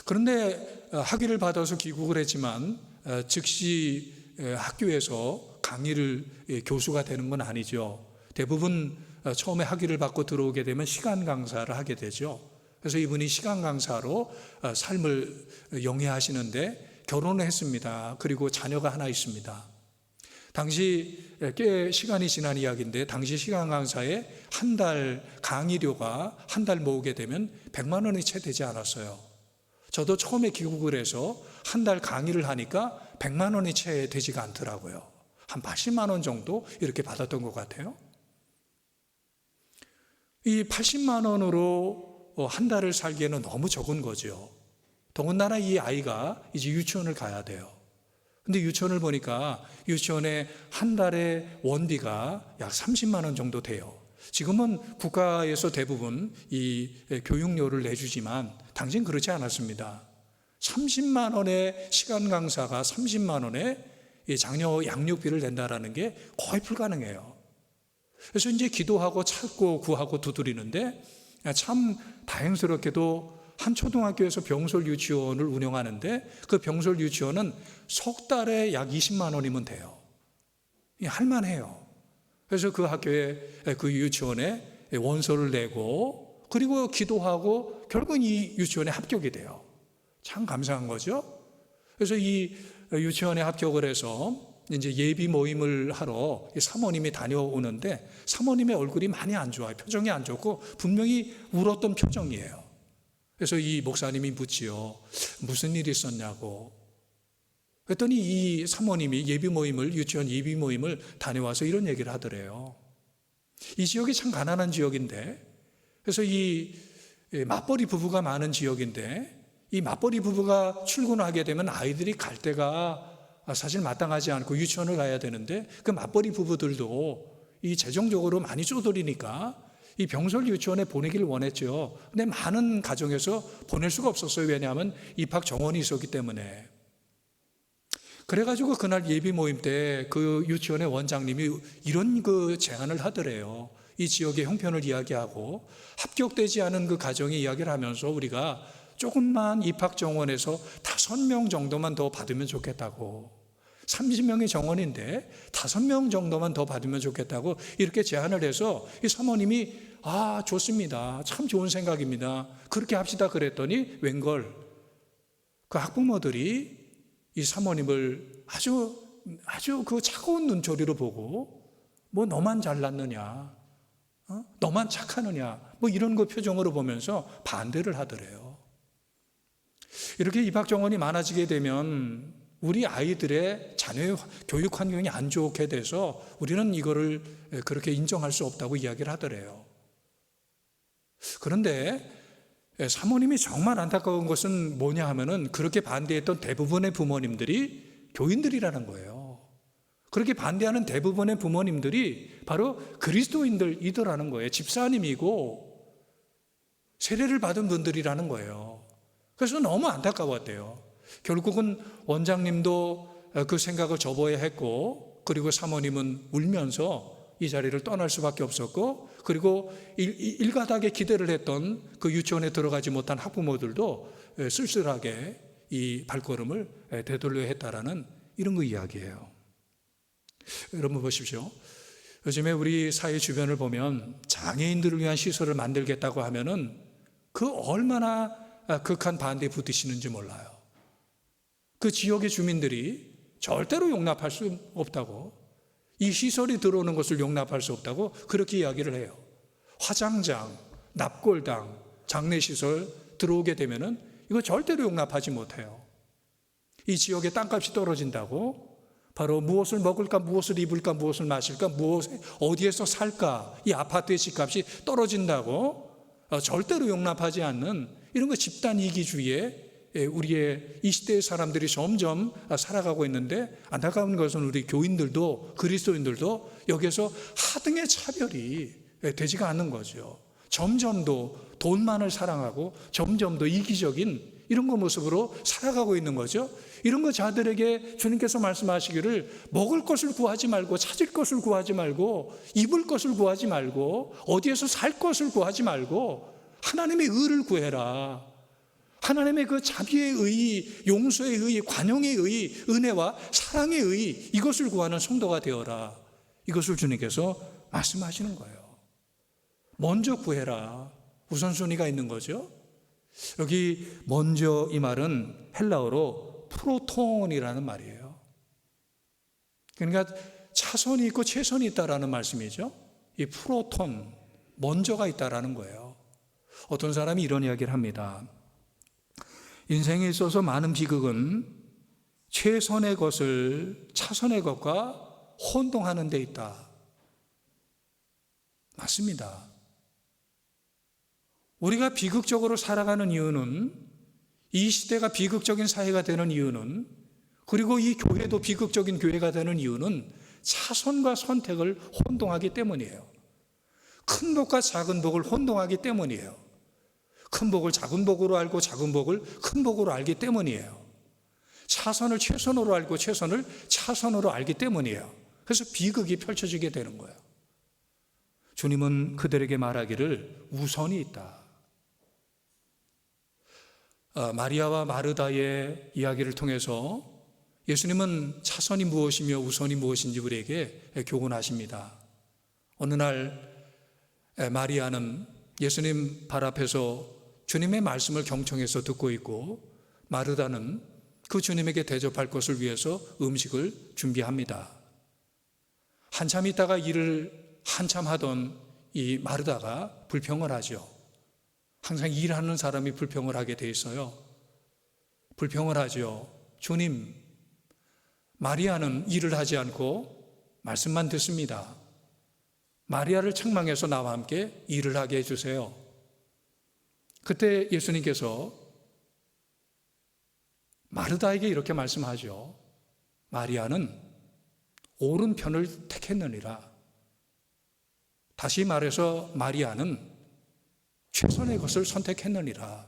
그런데 학위를 받아서 귀국을 했지만 즉시 학교에서 강의를 교수가 되는 건 아니죠. 대부분 처음에 학위를 받고 들어오게 되면 시간 강사를 하게 되죠. 그래서 이분이 시간 강사로 삶을 영위하시는데 결혼을 했습니다. 그리고 자녀가 하나 있습니다. 당시 꽤 시간이 지난 이야기인데 당시 시간 강사의 한 달 강의료가 한 달 모으게 되면 100만 원이 채 되지 않았어요. 저도 처음에 귀국을 해서 한 달 강의를 하니까 100만 원이 채 되지가 않더라고요. 한 80만 원 정도 이렇게 받았던 것 같아요. 이 80만 원으로 한 달을 살기에는 너무 적은 거죠. 더군다나 이 아이가 이제 유치원을 가야 돼요. 근데 유치원을 보니까 유치원에 한 달에 원비가 약 30만 원 정도 돼요. 지금은 국가에서 대부분 이 교육료를 내주지만 당시엔 그렇지 않았습니다. 30만 원의 시간 강사가 30만 원의 이 장려 양육비를 낸다라는 게 거의 불가능해요. 그래서 이제 기도하고 찾고 구하고 두드리는데 참 다행스럽게도 한 초등학교에서 병솔 유치원을 운영하는데 그 병솔 유치원은 석 달에 약 20만 원이면 돼요. 할만해요. 그래서 그 학교에 그 유치원에 원서를 내고 그리고 기도하고 결국은 이 유치원에 합격이 돼요. 참 감사한 거죠. 그래서 이 유치원에 합격을 해서 이제 예비 모임을 하러 사모님이 다녀오는데 사모님의 얼굴이 많이 안 좋아요. 표정이 안 좋고 분명히 울었던 표정이에요. 그래서 이 목사님이 묻지요. 무슨 일이 있었냐고. 그랬더니 이 사모님이 유치원 예비 모임을 다녀와서 이런 얘기를 하더래요. 이 지역이 참 가난한 지역인데, 그래서 이 맞벌이 부부가 많은 지역인데, 이 맞벌이 부부가 출근하게 되면 아이들이 갈 데가 사실 마땅하지 않고 유치원을 가야 되는데, 그 맞벌이 부부들도 이 재정적으로 많이 쪼들리니까 이 병솔 유치원에 보내기를 원했죠. 근데 많은 가정에서 보낼 수가 없었어요. 왜냐하면 입학 정원이 있었기 때문에. 그래가지고 그날 예비 모임 때 그 유치원의 원장님이 이런 그 제안을 하더래요. 이 지역의 형편을 이야기하고 합격되지 않은 그 가정의 이야기를 하면서 우리가 조금만 입학 정원에서 5명 정도만 더 받으면 좋겠다고. 30명의 정원인데 5명 정도만 더 받으면 좋겠다고 이렇게 제안을 해서 이 사모님이 좋습니다. 참 좋은 생각입니다. 그렇게 합시다 그랬더니 웬걸 그 학부모들이 이 사모님을 아주 그 차가운 눈초리로 보고 뭐 너만 잘났느냐, 너만 착하느냐, 뭐 이런 거 표정으로 보면서 반대를 하더래요. 이렇게 입학 정원이 많아지게 되면 우리 아이들의 자녀의 교육 환경이 안 좋게 돼서 우리는 이거를 그렇게 인정할 수 없다고 이야기를 하더래요. 그런데 사모님이 정말 안타까운 것은 뭐냐 하면은 그렇게 반대했던 대부분의 부모님들이 교인들이라는 거예요. 그렇게 반대하는 대부분의 부모님들이 바로 그리스도인들이더라는 거예요. 집사님이고 세례를 받은 분들이라는 거예요. 그래서 너무 안타까웠대요. 결국은 원장님도 그 생각을 접어야 했고, 그리고 사모님은 울면서 이 자리를 떠날 수밖에 없었고, 그리고 일가닥에 기대를 했던 그 유치원에 들어가지 못한 학부모들도 쓸쓸하게 이 발걸음을 되돌려야 했다라는 이런 거 이야기예요. 여러분 보십시오. 요즘에 우리 사회 주변을 보면 장애인들을 위한 시설을 만들겠다고 하면은 그 얼마나 극한 반대에 부딪히는지 몰라요. 그 지역의 주민들이 절대로 용납할 수 없다고, 이 시설이 들어오는 것을 용납할 수 없다고 그렇게 이야기를 해요. 화장장, 납골당, 장례시설 들어오게 되면은 이거 절대로 용납하지 못해요. 이 지역의 땅값이 떨어진다고, 바로 무엇을 먹을까, 무엇을 입을까, 무엇을 마실까, 어디에서 살까, 이 아파트의 집값이 떨어진다고 절대로 용납하지 않는 이런 거 집단 이기주의에 우리의 이 시대의 사람들이 점점 살아가고 있는데, 안타까운 것은 우리 교인들도 그리스도인들도 여기에서 하등의 차별이 되지가 않는 거죠. 점점 더 돈만을 사랑하고 점점 더 이기적인 이런 거 모습으로 살아가고 있는 거죠. 이런 거 자들에게 주님께서 말씀하시기를 먹을 것을 구하지 말고, 찾을 것을 구하지 말고, 입을 것을 구하지 말고, 어디에서 살 것을 구하지 말고 하나님의 의를 구해라. 하나님의 그 자비의 의, 용서의 의, 관용의 의, 은혜와 사랑의 의, 이것을 구하는 성도가 되어라. 이것을 주님께서 말씀하시는 거예요. 먼저 구해라. 우선순위가 있는 거죠. 여기 먼저 이 말은 헬라어로 프로톤이라는 말이에요. 그러니까 차선이 있고 최선이 있다라는 말씀이죠. 이 프로톤, 먼저가 있다라는 거예요. 어떤 사람이 이런 이야기를 합니다. 인생에 있어서 많은 비극은 최선의 것을 차선의 것과 혼동하는 데 있다. 맞습니다. 우리가 비극적으로 살아가는 이유는, 이 시대가 비극적인 사회가 되는 이유는, 그리고 이 교회도 비극적인 교회가 되는 이유는 차선과 선택을 혼동하기 때문이에요. 큰 복과 작은 복을 혼동하기 때문이에요. 큰 복을 작은 복으로 알고 작은 복을 큰 복으로 알기 때문이에요. 차선을 최선으로 알고 최선을 차선으로 알기 때문이에요. 그래서 비극이 펼쳐지게 되는 거예요. 주님은 그들에게 말하기를 우선이 있다. 마리아와 마르다의 이야기를 통해서 예수님은 차선이 무엇이며 우선이 무엇인지 우리에게 교훈하십니다. 어느 날 마리아는 예수님 발 앞에서 주님의 말씀을 경청해서 듣고 있고, 마르다는 그 주님에게 대접할 것을 위해서 음식을 준비합니다. 한참 있다가 일을 한참 하던 이 마르다가 불평을 하죠. 항상 일하는 사람이 불평을 하게 돼 있어요. 불평을 하죠. 주님, 마리아는 일을 하지 않고 말씀만 듣습니다. 마리아를 책망해서 나와 함께 일을 하게 해주세요. 그때 예수님께서 마르다에게 이렇게 말씀하죠. 마리아는 옳은 편을 택했느니라. 다시 말해서 마리아는 최선의 것을 선택했느니라.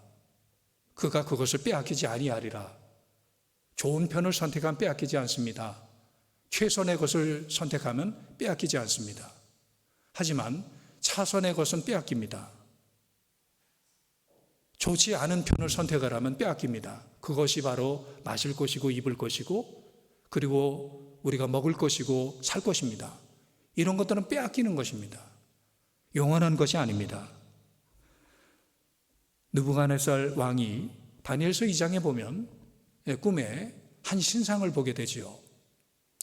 그가 그것을 빼앗기지 아니하리라. 좋은 편을 선택하면 빼앗기지 않습니다. 최선의 것을 선택하면 빼앗기지 않습니다. 하지만 차선의 것은 빼앗깁니다. 좋지 않은 편을 선택을 하면 빼앗깁니다. 그것이 바로 마실 것이고 입을 것이고, 그리고 우리가 먹을 것이고 살 것입니다. 이런 것들은 빼앗기는 것입니다. 영원한 것이 아닙니다. 느부갓네살 왕이 다니엘서 2장에 보면 꿈에 한 신상을 보게 되지요.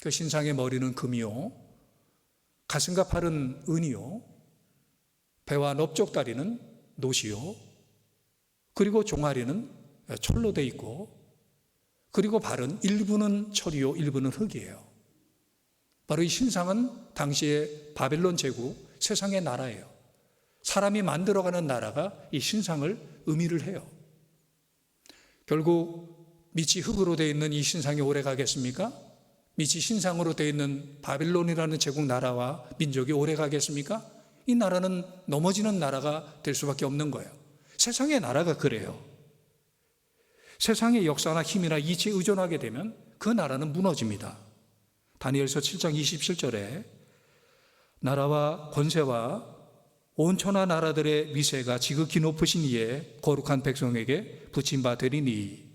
그 신상의 머리는 금이요, 가슴과 팔은 은이요, 배와 넓적다리는 노시요, 그리고 종아리는 철로 돼 있고, 그리고 발은 일부는 철이요 일부는 흙이에요. 바로 이 신상은 당시의 바벨론 제국, 세상의 나라예요. 사람이 만들어가는 나라가 이 신상을 의미를 해요. 결국 밑이 흙으로 되어 있는 이 신상이 오래 가겠습니까? 밑이 신상으로 되어 있는 바벨론이라는 제국 나라와 민족이 오래 가겠습니까? 이 나라는 넘어지는 나라가 될 수밖에 없는 거예요. 세상의 나라가 그래요. 세상의 역사나 힘이나 이치에 의존하게 되면 그 나라는 무너집니다. 다니엘서 7장 27절에 나라와 권세와 온 천하 나라들의 미세가 지극히 높으신 이에 거룩한 백성에게 붙임 바 되리니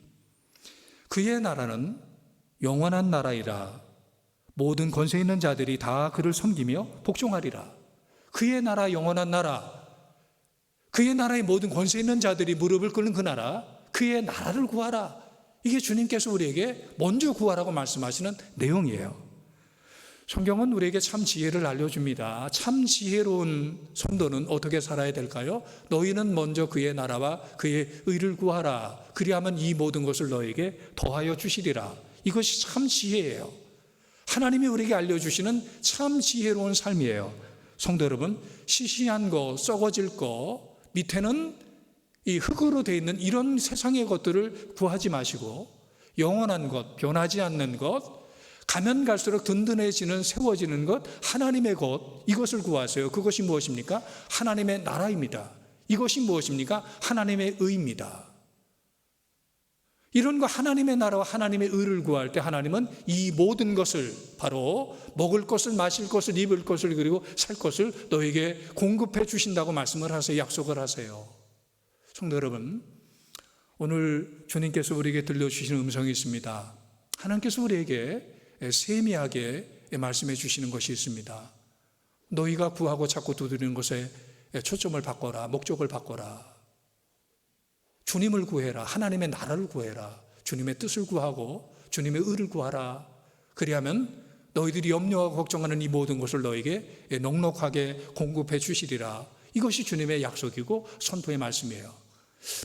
그의 나라는 영원한 나라이라. 모든 권세 있는 자들이 다 그를 섬기며 복종하리라. 그의 나라, 영원한 나라, 그의 나라의 모든 권세 있는 자들이 무릎을 꿇는 그 나라, 그의 나라를 구하라. 이게 주님께서 우리에게 먼저 구하라고 말씀하시는 내용이에요. 성경은 우리에게 참 지혜를 알려줍니다. 참 지혜로운 성도는 어떻게 살아야 될까요? 너희는 먼저 그의 나라와 그의 의를 구하라. 그리하면 이 모든 것을 너에게 더하여 주시리라. 이것이 참 지혜예요. 하나님이 우리에게 알려주시는 참 지혜로운 삶이에요. 성도 여러분, 시시한 거, 썩어질 거, 밑에는 이 흙으로 되어 있는 이런 세상의 것들을 구하지 마시고 영원한 것, 변하지 않는 것, 가면 갈수록 든든해지는, 세워지는 것, 하나님의 것, 이것을 구하세요. 그것이 무엇입니까? 하나님의 나라입니다. 이것이 무엇입니까? 하나님의 의입니다. 이런 거 하나님의 나라와 하나님의 의를 구할 때 하나님은 이 모든 것을, 바로 먹을 것을, 마실 것을, 입을 것을, 그리고 살 것을 너에게 공급해 주신다고 말씀을 하세요. 약속을 하세요. 성도 여러분, 오늘 주님께서 우리에게 들려주시는 음성이 있습니다. 하나님께서 우리에게 세미하게 말씀해 주시는 것이 있습니다. 너희가 구하고 찾고 두드리는 것에 초점을 바꿔라. 목적을 바꿔라. 주님을 구해라. 하나님의 나라를 구해라. 주님의 뜻을 구하고 주님의 의를 구하라. 그리하면 너희들이 염려하고 걱정하는 이 모든 것을 너에게 넉넉하게 공급해 주시리라. 이것이 주님의 약속이고 선포의 말씀이에요.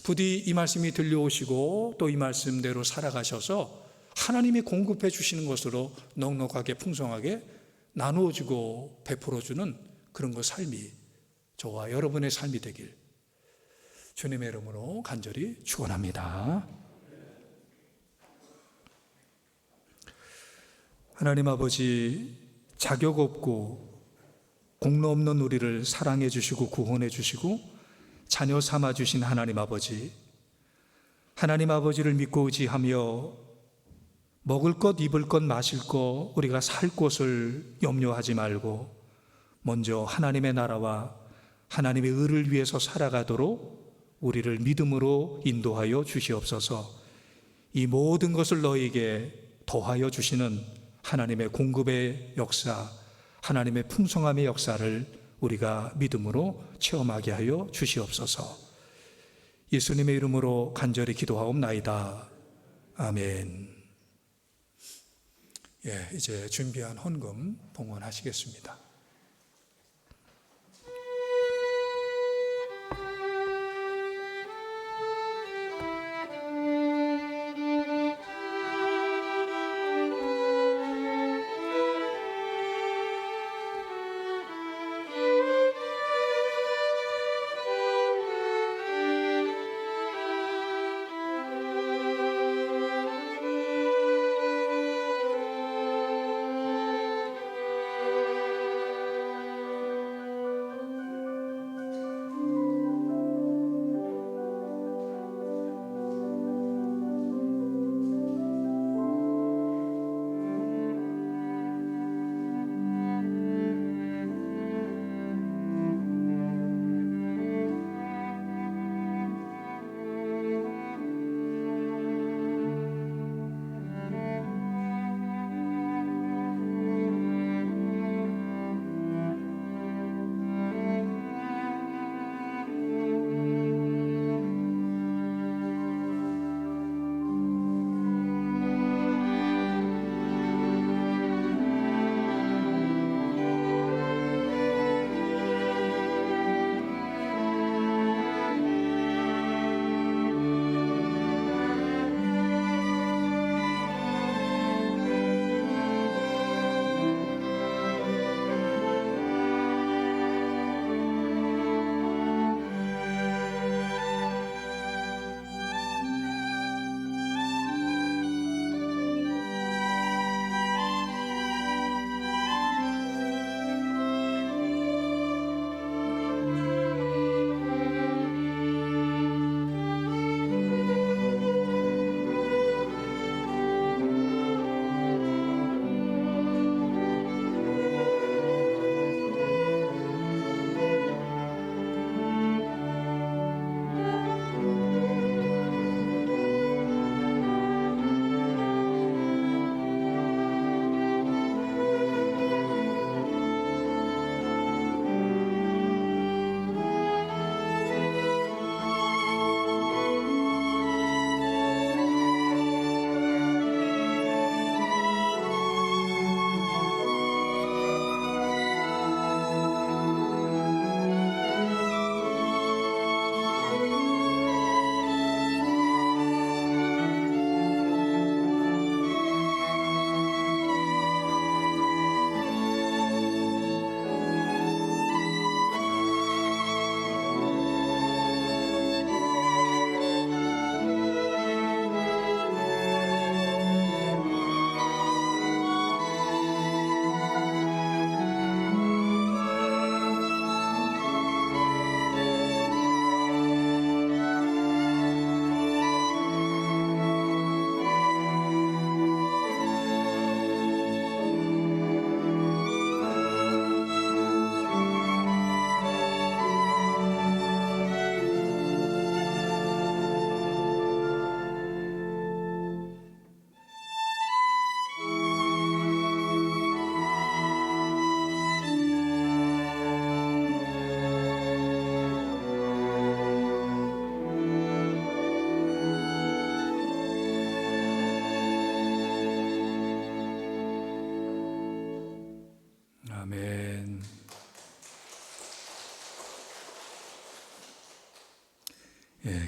부디 이 말씀이 들려오시고 또 이 말씀대로 살아가셔서 하나님이 공급해 주시는 것으로 넉넉하게 풍성하게 나누어주고 베풀어주는 그런 삶이 저와 여러분의 삶이 되길 주님의 이름으로 간절히 축원합니다. 하나님 아버지, 자격 없고 공로 없는 우리를 사랑해 주시고 구원해 주시고 자녀 삼아 주신 하나님 아버지, 하나님 아버지를 믿고 의지하며 먹을 것, 입을 것, 마실 것, 우리가 살 곳을 염려하지 말고 먼저 하나님의 나라와 하나님의 의를 위해서 살아가도록 우리를 믿음으로 인도하여 주시옵소서. 이 모든 것을 너에게 더하여 주시는 하나님의 공급의 역사, 하나님의 풍성함의 역사를 우리가 믿음으로 체험하게 하여 주시옵소서. 예수님의 이름으로 간절히 기도하옵나이다. 아멘. 이제 준비한 헌금 봉헌하시겠습니다.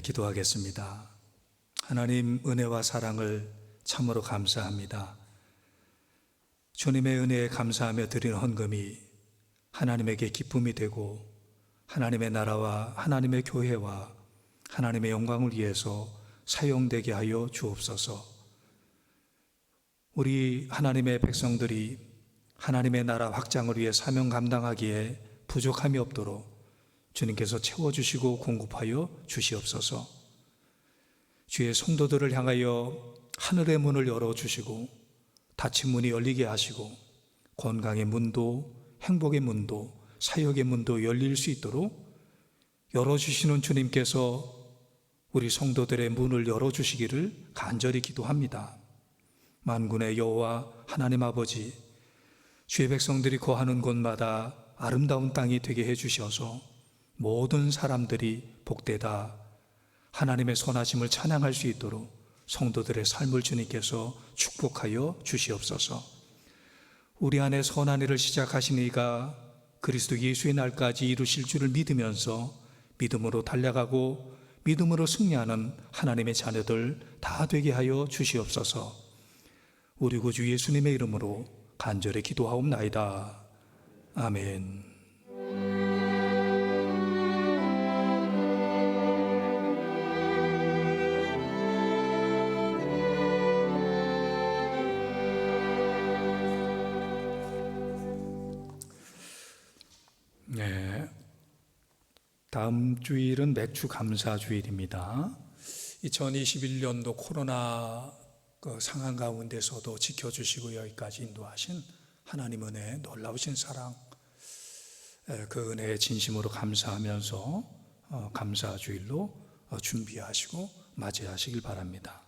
기도하겠습니다. 하나님, 은혜와 사랑을 참으로 감사합니다. 주님의 은혜에 감사하며 드리는 헌금이 하나님에게 기쁨이 되고 하나님의 나라와 하나님의 교회와 하나님의 영광을 위해서 사용되게 하여 주옵소서. 우리 하나님의 백성들이 하나님의 나라 확장을 위해 사명 감당하기에 부족함이 없도록 주님께서 채워주시고 공급하여 주시옵소서. 주의 성도들을 향하여 하늘의 문을 열어주시고 닫힌 문이 열리게 하시고 건강의 문도 행복의 문도 사역의 문도 열릴 수 있도록 열어주시는 주님께서 우리 성도들의 문을 열어주시기를 간절히 기도합니다. 만군의 여호와 하나님 아버지, 주의 백성들이 거하는 곳마다 아름다운 땅이 되게 해주셔서 모든 사람들이 복되다 하나님의 선하심을 찬양할 수 있도록 성도들의 삶을 주님께서 축복하여 주시옵소서. 우리 안에 선한 일을 시작하신 이가 그리스도 예수의 날까지 이루실 줄을 믿으면서 믿음으로 달려가고 믿음으로 승리하는 하나님의 자녀들 다 되게 하여 주시옵소서. 우리 구주 예수님의 이름으로 간절히 기도하옵나이다. 아멘. 네, 다음 주일은 맥주 감사 주일입니다. 2021년도 코로나 상황 가운데서도 지켜주시고 여기까지 인도하신 하나님 은혜, 놀라우신 사랑, 그 은혜에 진심으로 감사하면서 감사 주일로 준비하시고 맞이하시길 바랍니다.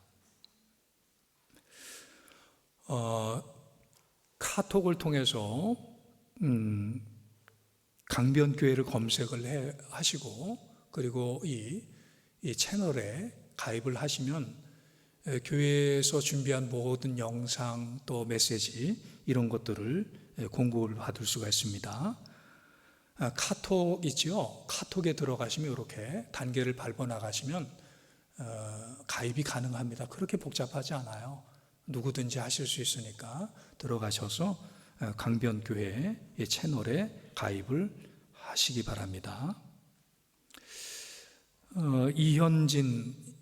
카톡을 통해서 강변교회를 검색을 하시고 그리고 이 채널에 가입을 하시면 교회에서 준비한 모든 영상 또 메시지 이런 것들을 공급을 받을 수가 있습니다. 카톡 있죠? 카톡에 들어가시면 이렇게 단계를 밟아 나가시면 가입이 가능합니다. 그렇게 복잡하지 않아요. 누구든지 하실 수 있으니까 들어가셔서 강변교회 채널에 가입을 하시기 바랍니다. 이현진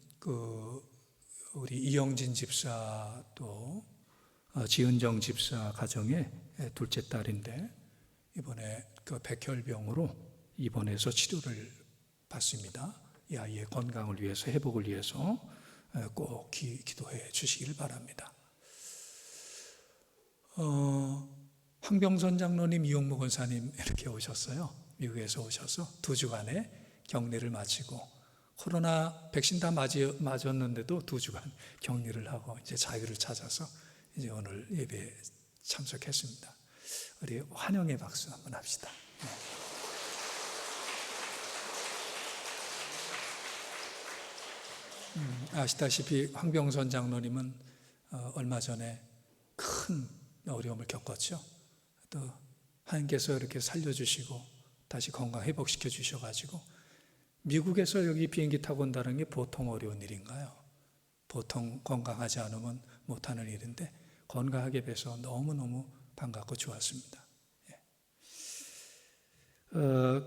우리 이영진 집사 또 지은정 집사 가정의 둘째 딸인데 이번에 그 백혈병으로 입원해서 치료를 받습니다. 이 아이의 건강을 위해서 회복을 위해서 꼭 기도해 주시길 바랍니다. 황병선 장로님, 이용무 권사님 이렇게 오셨어요. 미국에서 오셔서 2주간의 격리를 마치고 코로나 백신 다 맞았는데도 2주간 격리를 하고 이제 자유를 찾아서 이제 오늘 예배에 참석했습니다. 우리 환영의 박수 한번 합시다. 아시다시피 황병선 장로님은 얼마 전에 큰 어려움을 겪었죠. 또 하나님께서 이렇게 살려주시고 다시 건강 회복시켜 주셔가지고 미국에서 여기 비행기 타고 온다는 게 보통 어려운 일인가요? 보통 건강하지 않으면 못하는 일인데 건강하게 뵈서 너무너무 반갑고 좋았습니다.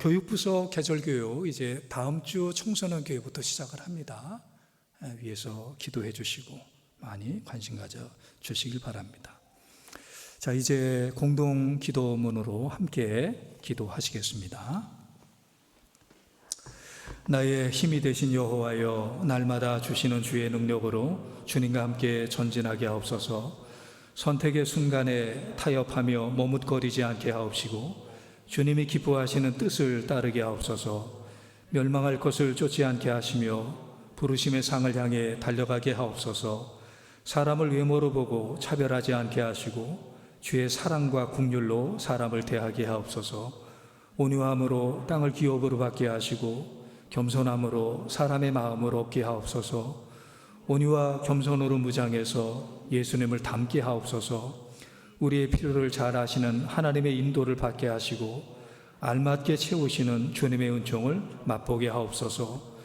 교육부서 계절교육 이제 다음 주 청소년 교육부터 시작을 합니다. 위에서 기도해 주시고 많이 관심 가져 주시길 바랍니다. 자, 이제 공동 기도문으로 함께 기도하시겠습니다. 나의 힘이 되신 여호와여, 날마다 주시는 주의 능력으로 주님과 함께 전진하게 하옵소서. 선택의 순간에 타협하며 머뭇거리지 않게 하옵시고 주님이 기뻐하시는 뜻을 따르게 하옵소서. 멸망할 것을 쫓지 않게 하시며 부르심의 상을 향해 달려가게 하옵소서. 사람을 외모로 보고 차별하지 않게 하시고 주의 사랑과 긍휼로 사람을 대하게 하옵소서. 온유함으로 땅을 기업으로 받게 하시고 겸손함으로 사람의 마음을 얻게 하옵소서. 온유와 겸손으로 무장해서 예수님을 닮게 하옵소서. 우리의 필요를 잘 아시는 하나님의 인도를 받게 하시고 알맞게 채우시는 주님의 은총을 맛보게 하옵소서.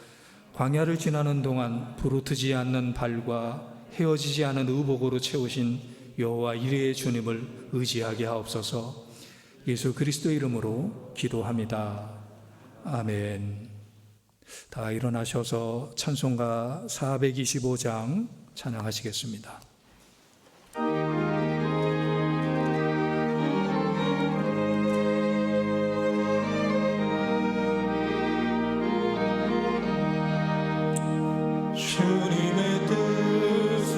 광야를 지나는 동안 부르트지 않는 발과 헤어지지 않은 의복으로 채우신 여호와 이레의 주님을 의지하게 하옵소서. 예수 그리스도 이름으로 기도합니다. 아멘. 다 일어나셔서 찬송가 425장 찬양하시겠습니다. 주님의 뜻을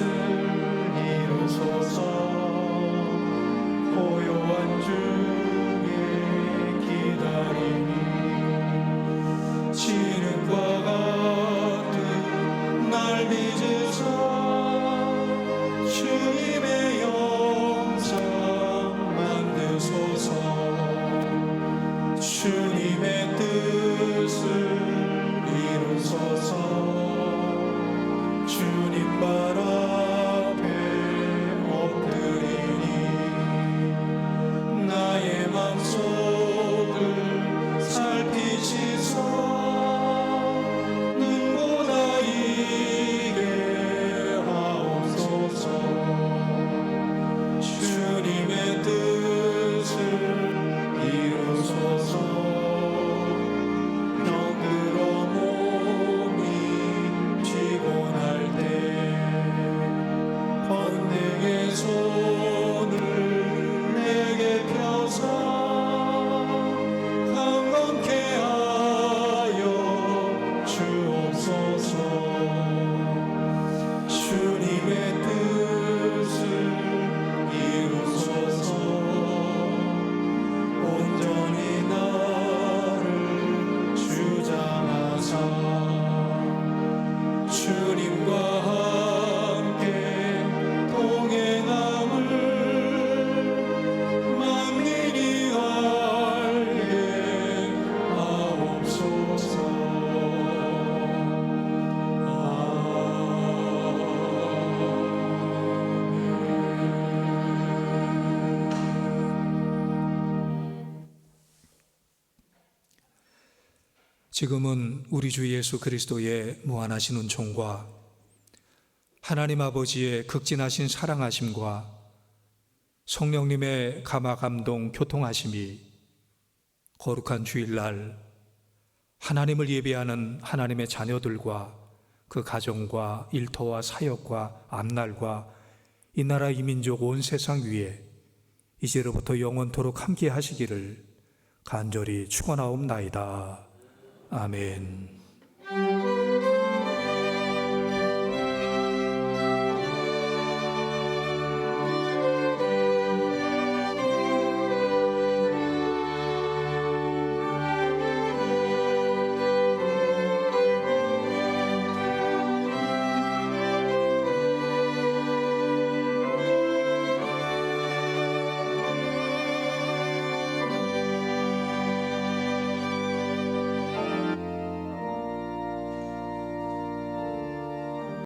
이루소서. 고요한 중에 기다리니 지는과 같은 날 빚으사 주님의 영상 만드소서. 주님의 뜻을 이루소서. 주님 발 앞에 엎드리니 나의 맘속을 살피시사 눈보다 이게 하옵소서. 주님의 뜻을 이루소서. 병들어 몸이 피곤할 때 권능의 손을 내게 펴사 강건케 하여 주옵소서. 주님의 뜻을 이루소서. 온전히 나를 주장하사 주님과 함께 동행함을 만민이 알게 하옵소서. 지금은 우리 주 예수 그리스도의 무한하신 은총과 하나님 아버지의 극진하신 사랑하심과 성령님의 감화감동 교통하심이 거룩한 주일날 하나님을 예배하는 하나님의 자녀들과 그 가정과 일터와 사역과 앞날과 이 나라 이 민족 온 세상 위에 이제로부터 영원토록 함께 하시기를 간절히 축원하옵나이다. 아멘.